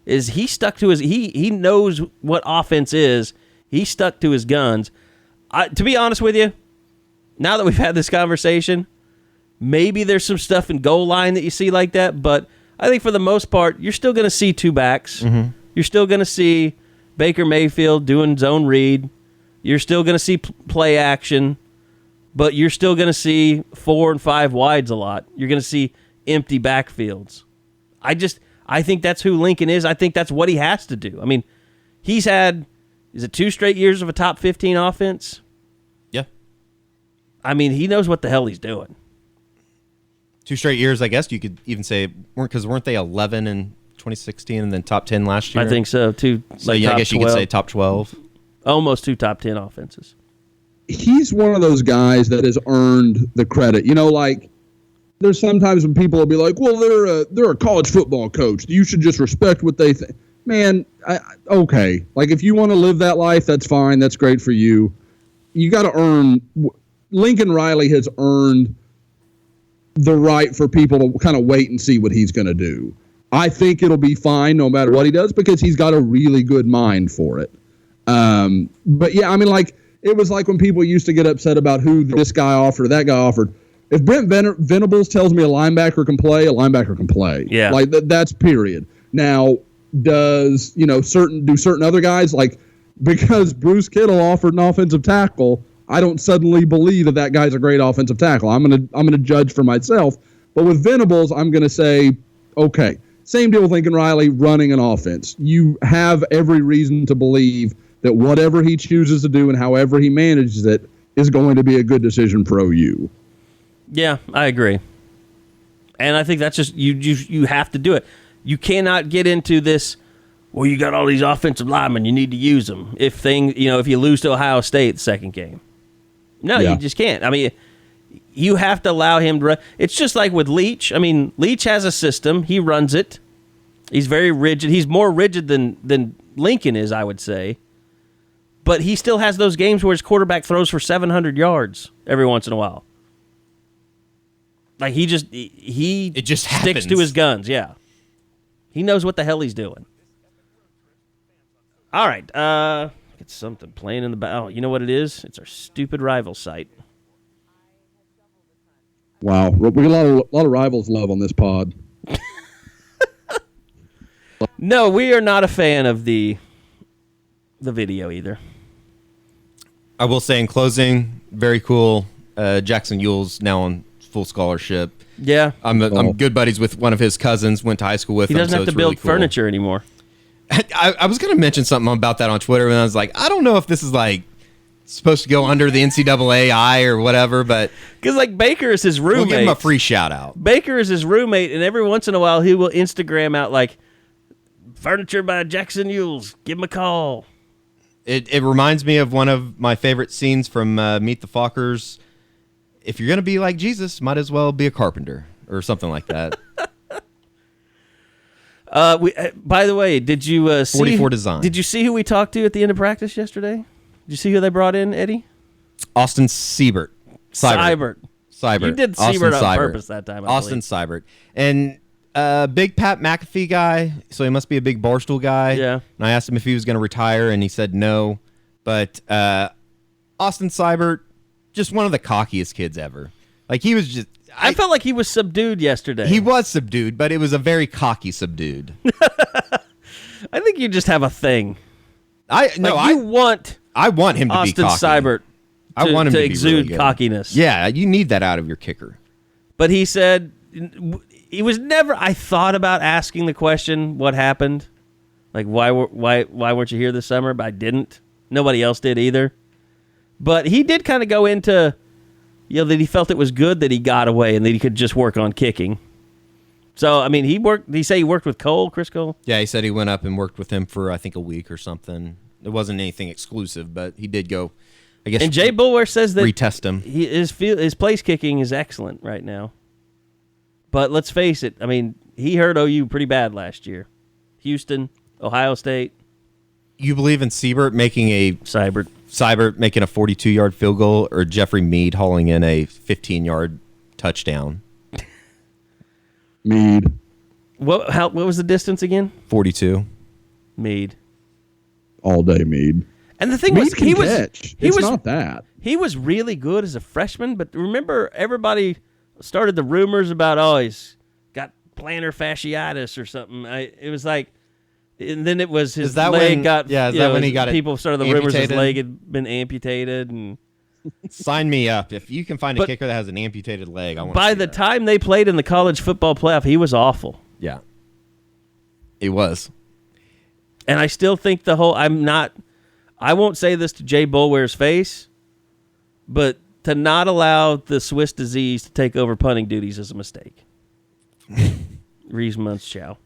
is he stuck to he knows what offense is. He stuck to his guns. To be honest with you, now that we've had this conversation, maybe there's some stuff in goal line that you see like that, but I think for the most part, you're still going to see two backs. Mm-hmm. You're still going to see Baker Mayfield doing zone read. You're still going to see play action, but you're still going to see 4 and 5 wides a lot. You're going to see empty backfields. I think that's who Lincoln is. I think that's what he has to do. He's had, is it 2 straight years of a top 15 offense? Yeah. He knows what the hell he's doing. 2 straight years, I guess you could even say, weren't they 11 in 2016 and then top 10 last year? I think so, too. So yeah, I guess you could say top 12. Almost 2 top 10 offenses. He's one of those guys that has earned the credit. There's sometimes when people will be like, well, they're a college football coach. You should just respect what they think. Man, okay. If you want to live that life, that's fine. That's great for you. You got to earn. Lincoln Riley has earned the right for people to kind of wait and see what he's going to do. I think it'll be fine no matter what he does because he's got a really good mind for it. But yeah, it was like when people used to get upset about who this guy offered or that guy offered. If Brent Venables tells me a linebacker can play. Yeah. That's period. Now, do certain other guys, because Bruce Kittle offered an offensive tackle, I don't suddenly believe that guy's a great offensive tackle. I'm gonna judge for myself. But with Venables, I'm gonna say, okay, Same deal with Lincoln Riley running an offense. You have every reason to believe that whatever he chooses to do and however he manages it is going to be a good decision for OU. Yeah, I agree. And I think that's just you have to do it. You cannot get into this, well, you got all these offensive linemen, you need to use them. If you lose to Ohio State the second game. No, you just can't. I mean, you have to allow him to run. It's just like with Leach. I mean, Leach has a system. He runs it. He's very rigid. He's more rigid than Lincoln is, I would say. But he still has those games where his quarterback throws for 700 yards every once in a while. Like, he just sticks to his guns, yeah. He knows what the hell he's doing. All right, get something playing in the back. Oh, you know what it is? It's our stupid rival site. Wow, we got a lot of rivals love on this pod. No, we are not a fan of the video either. I will say in closing, very cool. Jaxon Uhles now on full scholarship. Yeah, I'm good buddies with one of his cousins. Went to high school with him. He doesn't have to build really cool. furniture anymore. I was going to mention something about that on Twitter, and I was like, I don't know if this is like supposed to go under the NCAA eye or whatever, but because like Baker is his roommate. We'll give him a free shout out. Baker is his roommate, and every once in a while he will Instagram out like furniture by Jaxon Uhles. Give him a call. It reminds me of one of my favorite scenes from Meet the Fockers. If you're going to be like Jesus, might as well be a carpenter or something like that. By the way, did you see 44 design? Did you see who we talked to at the end of practice yesterday? Did you see who they brought in, Eddie? Austin Seibert. Seibert. You did Seibert on purpose that time. Austin Seibert. And big Pat McAfee guy, so he must be a big Barstool guy. Yeah. And I asked him if he was going to retire, and he said no. But Austin Seibert, just one of the cockiest kids ever. Like, he was just... I felt like he was subdued yesterday. He was subdued, but it was a very cocky subdued. I think you just have a thing. I want him to Austin be cocky. Seibert I want him to exude be really cockiness. Yeah, you need that out of your kicker. But he said he was never. I thought about asking the question, "What happened? Like, why weren't you here this summer?" But I didn't. Nobody else did either. But he did kind of go into, that he felt it was good that he got away and that he could just work on kicking. So, I mean, did he say he worked with Chris Cole? Yeah, he said he went up and worked with him for, I think, a week or something. It wasn't anything exclusive, but he did go, I guess. And Jay Bulwer says that retest him. His place kicking is excellent right now. But let's face it, I mean, he hurt OU pretty bad last year. Houston, Ohio State. You believe in Seibert making Seibert making a 42-yard field goal, or Jeffrey Mead hauling in a 15-yard touchdown? Mead. What was the distance again? 42. Mead. All day Mead. And the thing Mead was, can he catch. was not that. He was really good as a freshman, but remember everybody started the rumors about, he's got plantar fasciitis or something. It was like, and then it was his leg got. Yeah, is that when he got it? People started the rumors his leg had been amputated. And sign me up if you can find a kicker that has an amputated leg. I want. By the time they played in the college football playoff, he was awful. Yeah, he was. And I still think I won't say this to Jay Bulwer's face, but to not allow the Swiss disease to take over punting duties is a mistake. Rees Munchow.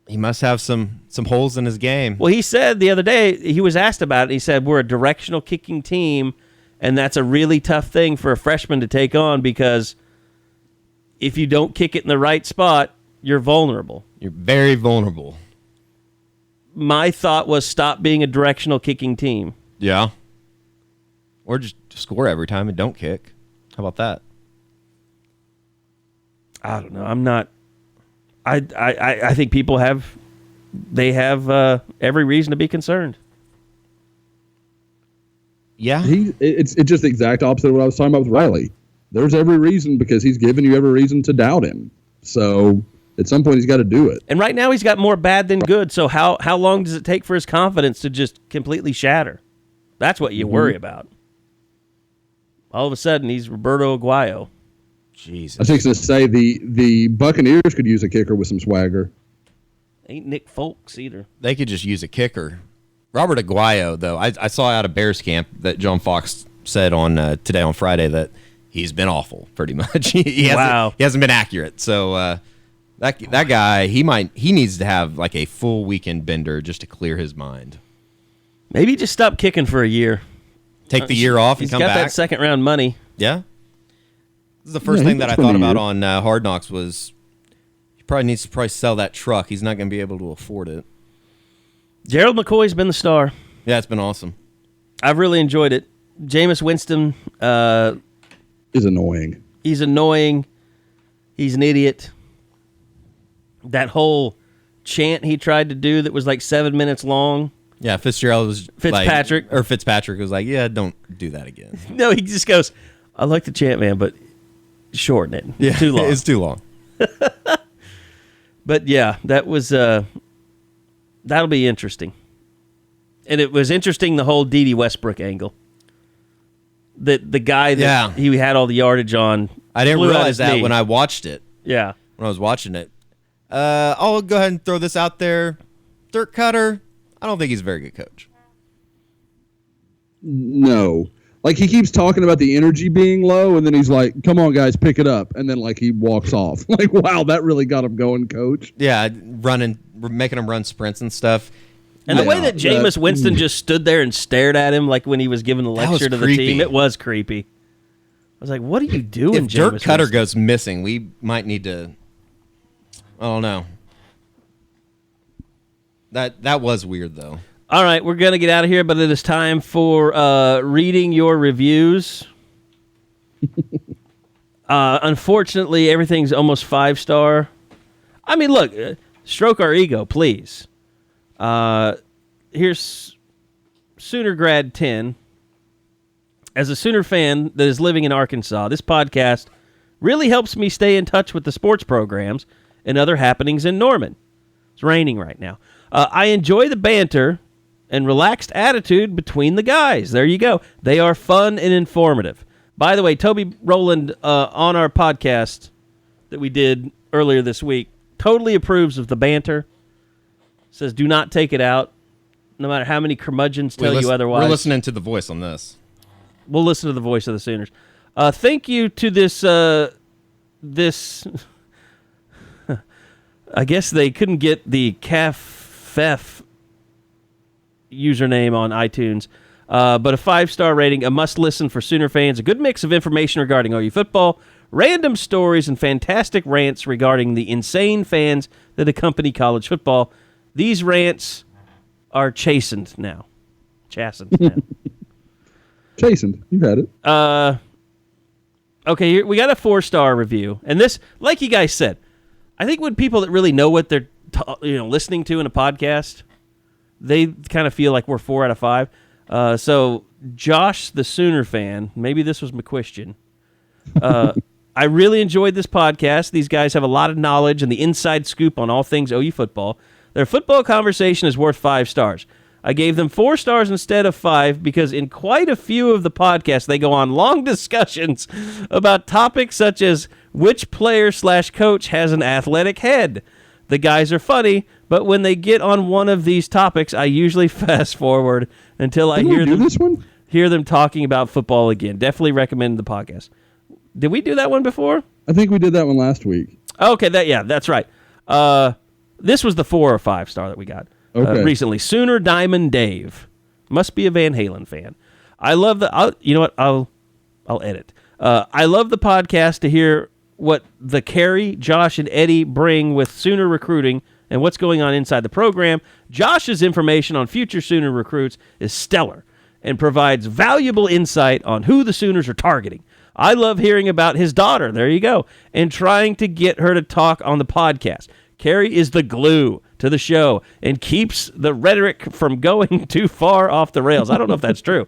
He must have some holes in his game. Well, he said the other day, he was asked about it, he said, we're a directional kicking team, and that's a really tough thing for a freshman to take on because if you don't kick it in the right spot, you're vulnerable. You're very vulnerable. My thought was stop being a directional kicking team. Yeah. Or just score every time and don't kick. How about that? I don't know. I'm not... I think people have every reason to be concerned. Yeah. It's just the exact opposite of what I was talking about with Riley. There's every reason because he's given you every reason to doubt him. So at some point he's got to do it. And right now he's got more bad than good. So how long does it take for his confidence to just completely shatter? That's what you worry about. All of a sudden he's Roberto Aguayo. Jesus. I was going to say the Buccaneers could use a kicker with some swagger. Ain't Nick Folks either. They could just use a kicker. Robert Aguayo, though, I saw out of Bears camp that John Fox said on today on Friday that he's been awful, pretty much. He hasn't been accurate. So that guy, he needs to have like a full weekend bender just to clear his mind. Maybe just stop kicking for a year. Take the year off and come back. He's got that second round money. Yeah. This is the first thing that I thought about on Hard Knocks was he probably needs to sell that truck. He's not going to be able to afford it. Gerald McCoy's been the star. Yeah, it's been awesome. I've really enjoyed it. Jameis Winston is annoying. He's annoying. He's an idiot. That whole chant he tried to do that was like 7 minutes long. Yeah, Fitzpatrick was like, yeah, don't do that again. No, he just goes, I like the chant, man, but shorten it. Yeah, too long. It's too long. But yeah, that was that'll be interesting. And it was interesting, the whole D.D. Westbrook angle. The guy that he had all the yardage on. I didn't realize that when I watched it. Yeah. When I was watching it. I'll go ahead and throw this out there. Dirk Cutter, I don't think he's a very good coach. No. Like, he keeps talking about the energy being low, and then he's like, come on, guys, pick it up. And then, like, he walks off. Like, wow, that really got him going, coach. Yeah, making him run sprints and stuff. And the way that Jameis Winston just stood there and stared at him like when he was giving the lecture to the team, it was creepy. I was like, what are you doing, If Dirk Cutter goes missing, we might need to... I don't know. That was weird, though. All right, we're going to get out of here, but it is time for reading your reviews. Unfortunately, everything's almost 5-star. I mean, look, stroke our ego, please. Here's Sooner Grad 10. As a Sooner fan that is living in Arkansas, this podcast really helps me stay in touch with the sports programs and other happenings in Norman. It's raining right now. I enjoy the banter and relaxed attitude between the guys. There you go. They are fun and informative. By the way, Toby Rowland on our podcast that we did earlier this week totally approves of the banter. Says do not take it out, no matter how many curmudgeons tell you otherwise. We're listening to the voice on this. We'll listen to the voice of the Sooners. Thank you to this... I guess they couldn't get the CAFF username on iTunes. But a 5-star rating, a must-listen for Sooner fans, a good mix of information regarding OU football, random stories, and fantastic rants regarding the insane fans that accompany college football. These rants are chastened now. Chastened now. Chastened. You've had it. Okay, we got a 4-star review. And this, like you guys said, I think when people that really know what they're listening to in a podcast, they kind of feel like we're 4 out of 5. So Josh, the Sooner fan, maybe this was McQuestion. I really enjoyed this podcast. These guys have a lot of knowledge and the inside scoop on all things OU football. Their football conversation is worth 5 stars. I gave them 4 stars instead of 5 because in quite a few of the podcasts, they go on long discussions about topics such as which player/coach has an athletic head. The guys are funny, but when they get on one of these topics, I usually fast forward until I hear them talking about football again. Definitely recommend the podcast. Did we do that one before? I think we did that one last week. Okay, that's right. This was the 4 or 5 star that we got recently. Sooner Diamond Dave must be a Van Halen fan. I love I'll edit. I love the podcast to hear what the Carey, Josh, and Eddie bring with Sooner recruiting and what's going on inside the program. Josh's information on future Sooner recruits is stellar and provides valuable insight on who the Sooners are targeting. I love hearing about his daughter, there you go, and trying to get her to talk on the podcast. Carey is the glue to the show and keeps the rhetoric from going too far off the rails. I don't know if that's true.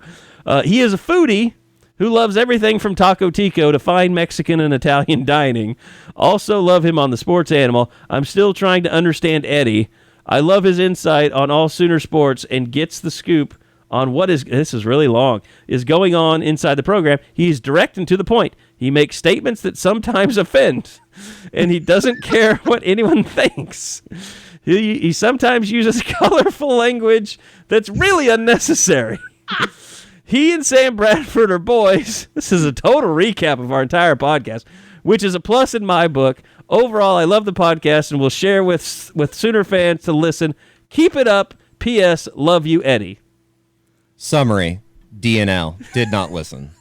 He is a foodie who loves everything from Taco Tico to fine Mexican and Italian dining. Also love him on the Sports Animal. I'm still trying to understand Eddie. I love his insight on all Sooner sports and gets the scoop on this is really long, is going on inside the program. He's direct and to the point. He makes statements that sometimes offend, and he doesn't care what anyone thinks. He sometimes uses colorful language that's really unnecessary. He and Sam Bradford are boys. This is a total recap of our entire podcast, which is a plus in my book. Overall, I love the podcast and will share with Sooner fans to listen. Keep it up. P.S. Love you, Eddie. Summary, DNL, did not listen.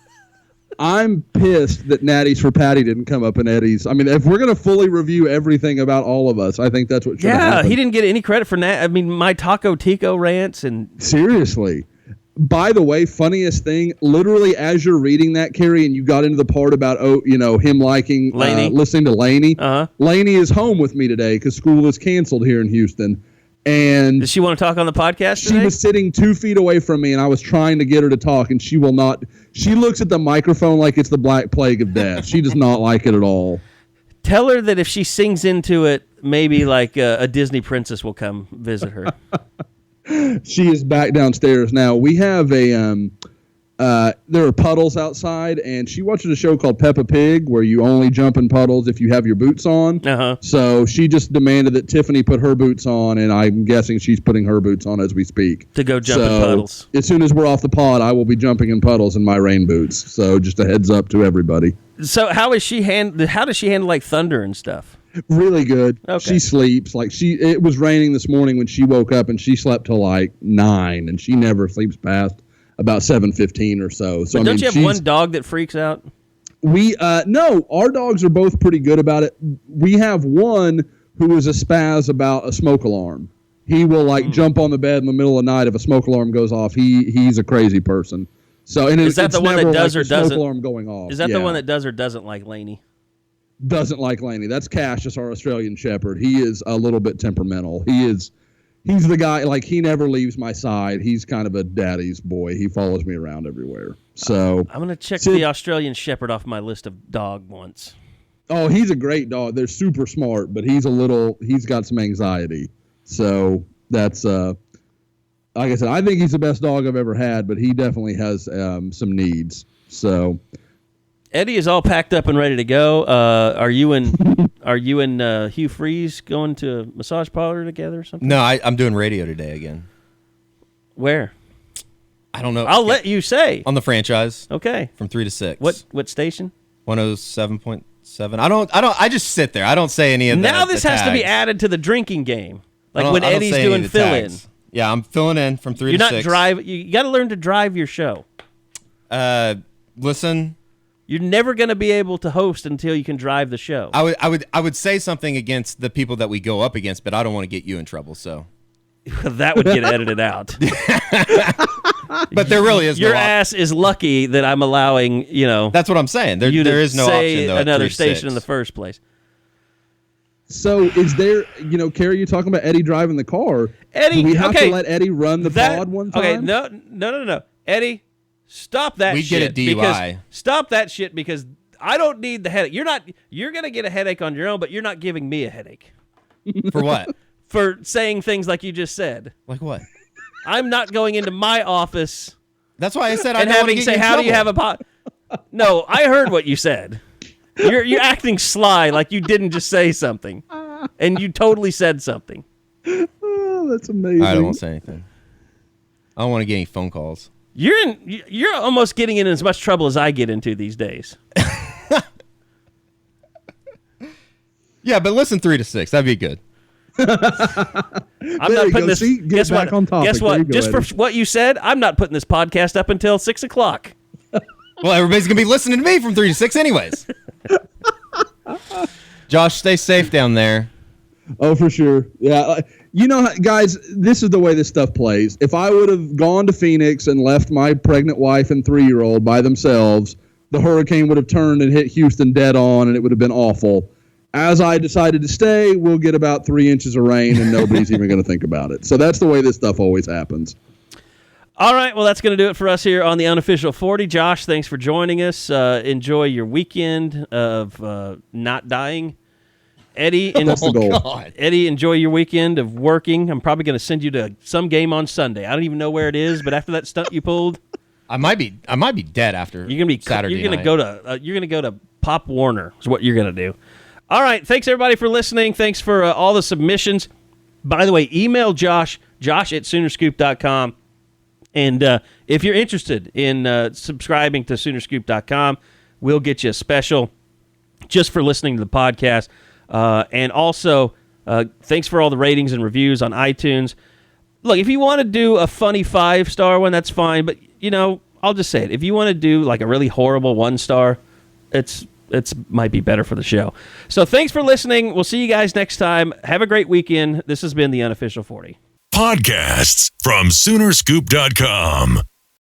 I'm pissed that Natty's for Patty didn't come up in Eddie's. I mean, if we're going to fully review everything about all of us, I think that's what should happen. Yeah, he didn't get any credit for Nat. I mean, my Taco Tico rants and... Seriously. By the way, funniest thing, literally as you're reading that, Carey, and you got into the part about, him liking, listening to Lanie. Lanie is home with me today because school is canceled here in Houston. And does she want to talk on the podcast today? She was sitting 2 feet away from me, and I was trying to get her to talk, and she will not. She looks at the microphone like it's the Black Plague of death. She does not like it at all. Tell her that if she sings into it, maybe like a Disney princess will come visit her. She is back downstairs now. We have there are puddles outside, and she watches a show called Peppa Pig where you only jump in puddles if you have your boots on. So she just demanded that Tiffany put her boots on, and I'm guessing she's putting her boots on as we speak. To go jump in puddles. As soon as we're off the pod, I will be jumping in puddles in my rain boots. So just a heads up to everybody. So how does she handle like thunder and stuff? Really good. Okay. She sleeps. It was raining this morning when she woke up, and she slept till like 9, and she never sleeps past about 7:15 or so. So don't you have one dog that freaks out? No, our dogs are both pretty good about it. We have one who is a spaz about a smoke alarm. He will jump on the bed in the middle of the night if a smoke alarm goes off. He's a crazy person. So is that the one that does or doesn't? Smoke alarm going off. Is that the one that does or doesn't like Lanie? Doesn't like Lanie. That's Cassius, our Australian Shepherd. He is a little bit temperamental. He's the guy, he never leaves my side. He's kind of a daddy's boy. He follows me around everywhere. So I'm going to check the Australian Shepherd off my list of dog once. Oh, he's a great dog. They're super smart, but he's got some anxiety. So that's, like I said, I think he's the best dog I've ever had, but he definitely has some needs. So Eddie is all packed up and ready to go. Are you and Hugh Freeze going to a massage parlor together or something? No, I'm doing radio today again. Where? I don't know. I'll let you say. On the franchise. Okay. From 3 to 6. What station? 107.7. I just sit there. I don't say any of that. Now this has to be added to the drinking game. Like when Eddie's doing fill-in. Yeah, I'm filling in from 3 to 6. You got to learn to drive your show. Listen. You're never going to be able to host until you can drive the show. I would say something against the people that we go up against, but I don't want to get you in trouble. So that would get edited out. But there really is your ass is lucky that I'm allowing That's what I'm saying. There is no option though, another station in the first place. So is there, Carey, you're talking about Eddie driving the car. Eddie, do we have to let Eddie run the pod one time? Okay, no. Eddie, stop that shit. We get a DUI. Stop that shit because I don't need the headache. You're going to get a headache on your own, but you're not giving me a headache. For what? For saying things like you just said. Like what? I'm not going into my office. That's why I said I and don't want to having get say, you in how trouble. do you have a pod? No, I heard what you said. You're acting sly, like you didn't just say something, and you totally said something. Oh, that's amazing. I won't say anything. I don't want to get any phone calls. You're almost getting in as much trouble as I get into these days. Yeah, but listen 3 to 6. That'd be good. I'm not putting this. Guess what? Guess what? Just for what you said, I'm not putting this podcast up until 6 o'clock. Well, everybody's gonna be listening to me from 3 to 6, anyways. Josh, stay safe down there. Oh, for sure. Yeah, guys, this is the way this stuff plays. If I would have gone to Phoenix and left my pregnant wife and 3-year-old by themselves, the hurricane would have turned and hit Houston dead on, and it would have been awful. As I decided to stay, we'll get about 3 inches of rain, and nobody's even going to think about it. So that's the way this stuff always happens. All right, well, that's going to do it for us here on the Unofficial 40. Josh, thanks for joining us. Enjoy your weekend of not dying. Eddie, and That's the goal. God. Eddie, enjoy your weekend of working. I'm probably going to send you to some game on Sunday. I don't even know where it is, but after that stunt you pulled, I might be dead after you're going to be Saturday You're going to night. go to Pop Warner. Is what you're going to do. All right, thanks everybody for listening. Thanks for all the submissions. By the way, email Josh at Soonerscoop.com. And if you're interested in subscribing to Soonerscoop.com, we'll get you a special just for listening to the podcast. And also, thanks for all the ratings and reviews on iTunes. Look, if you want to do a funny 5-star one, that's fine. But, I'll just say it. If you want to do like a really horrible 1-star, it's might be better for the show. So thanks for listening. We'll see you guys next time. Have a great weekend. This has been the Unofficial 40. Podcasts from Soonerscoop.com.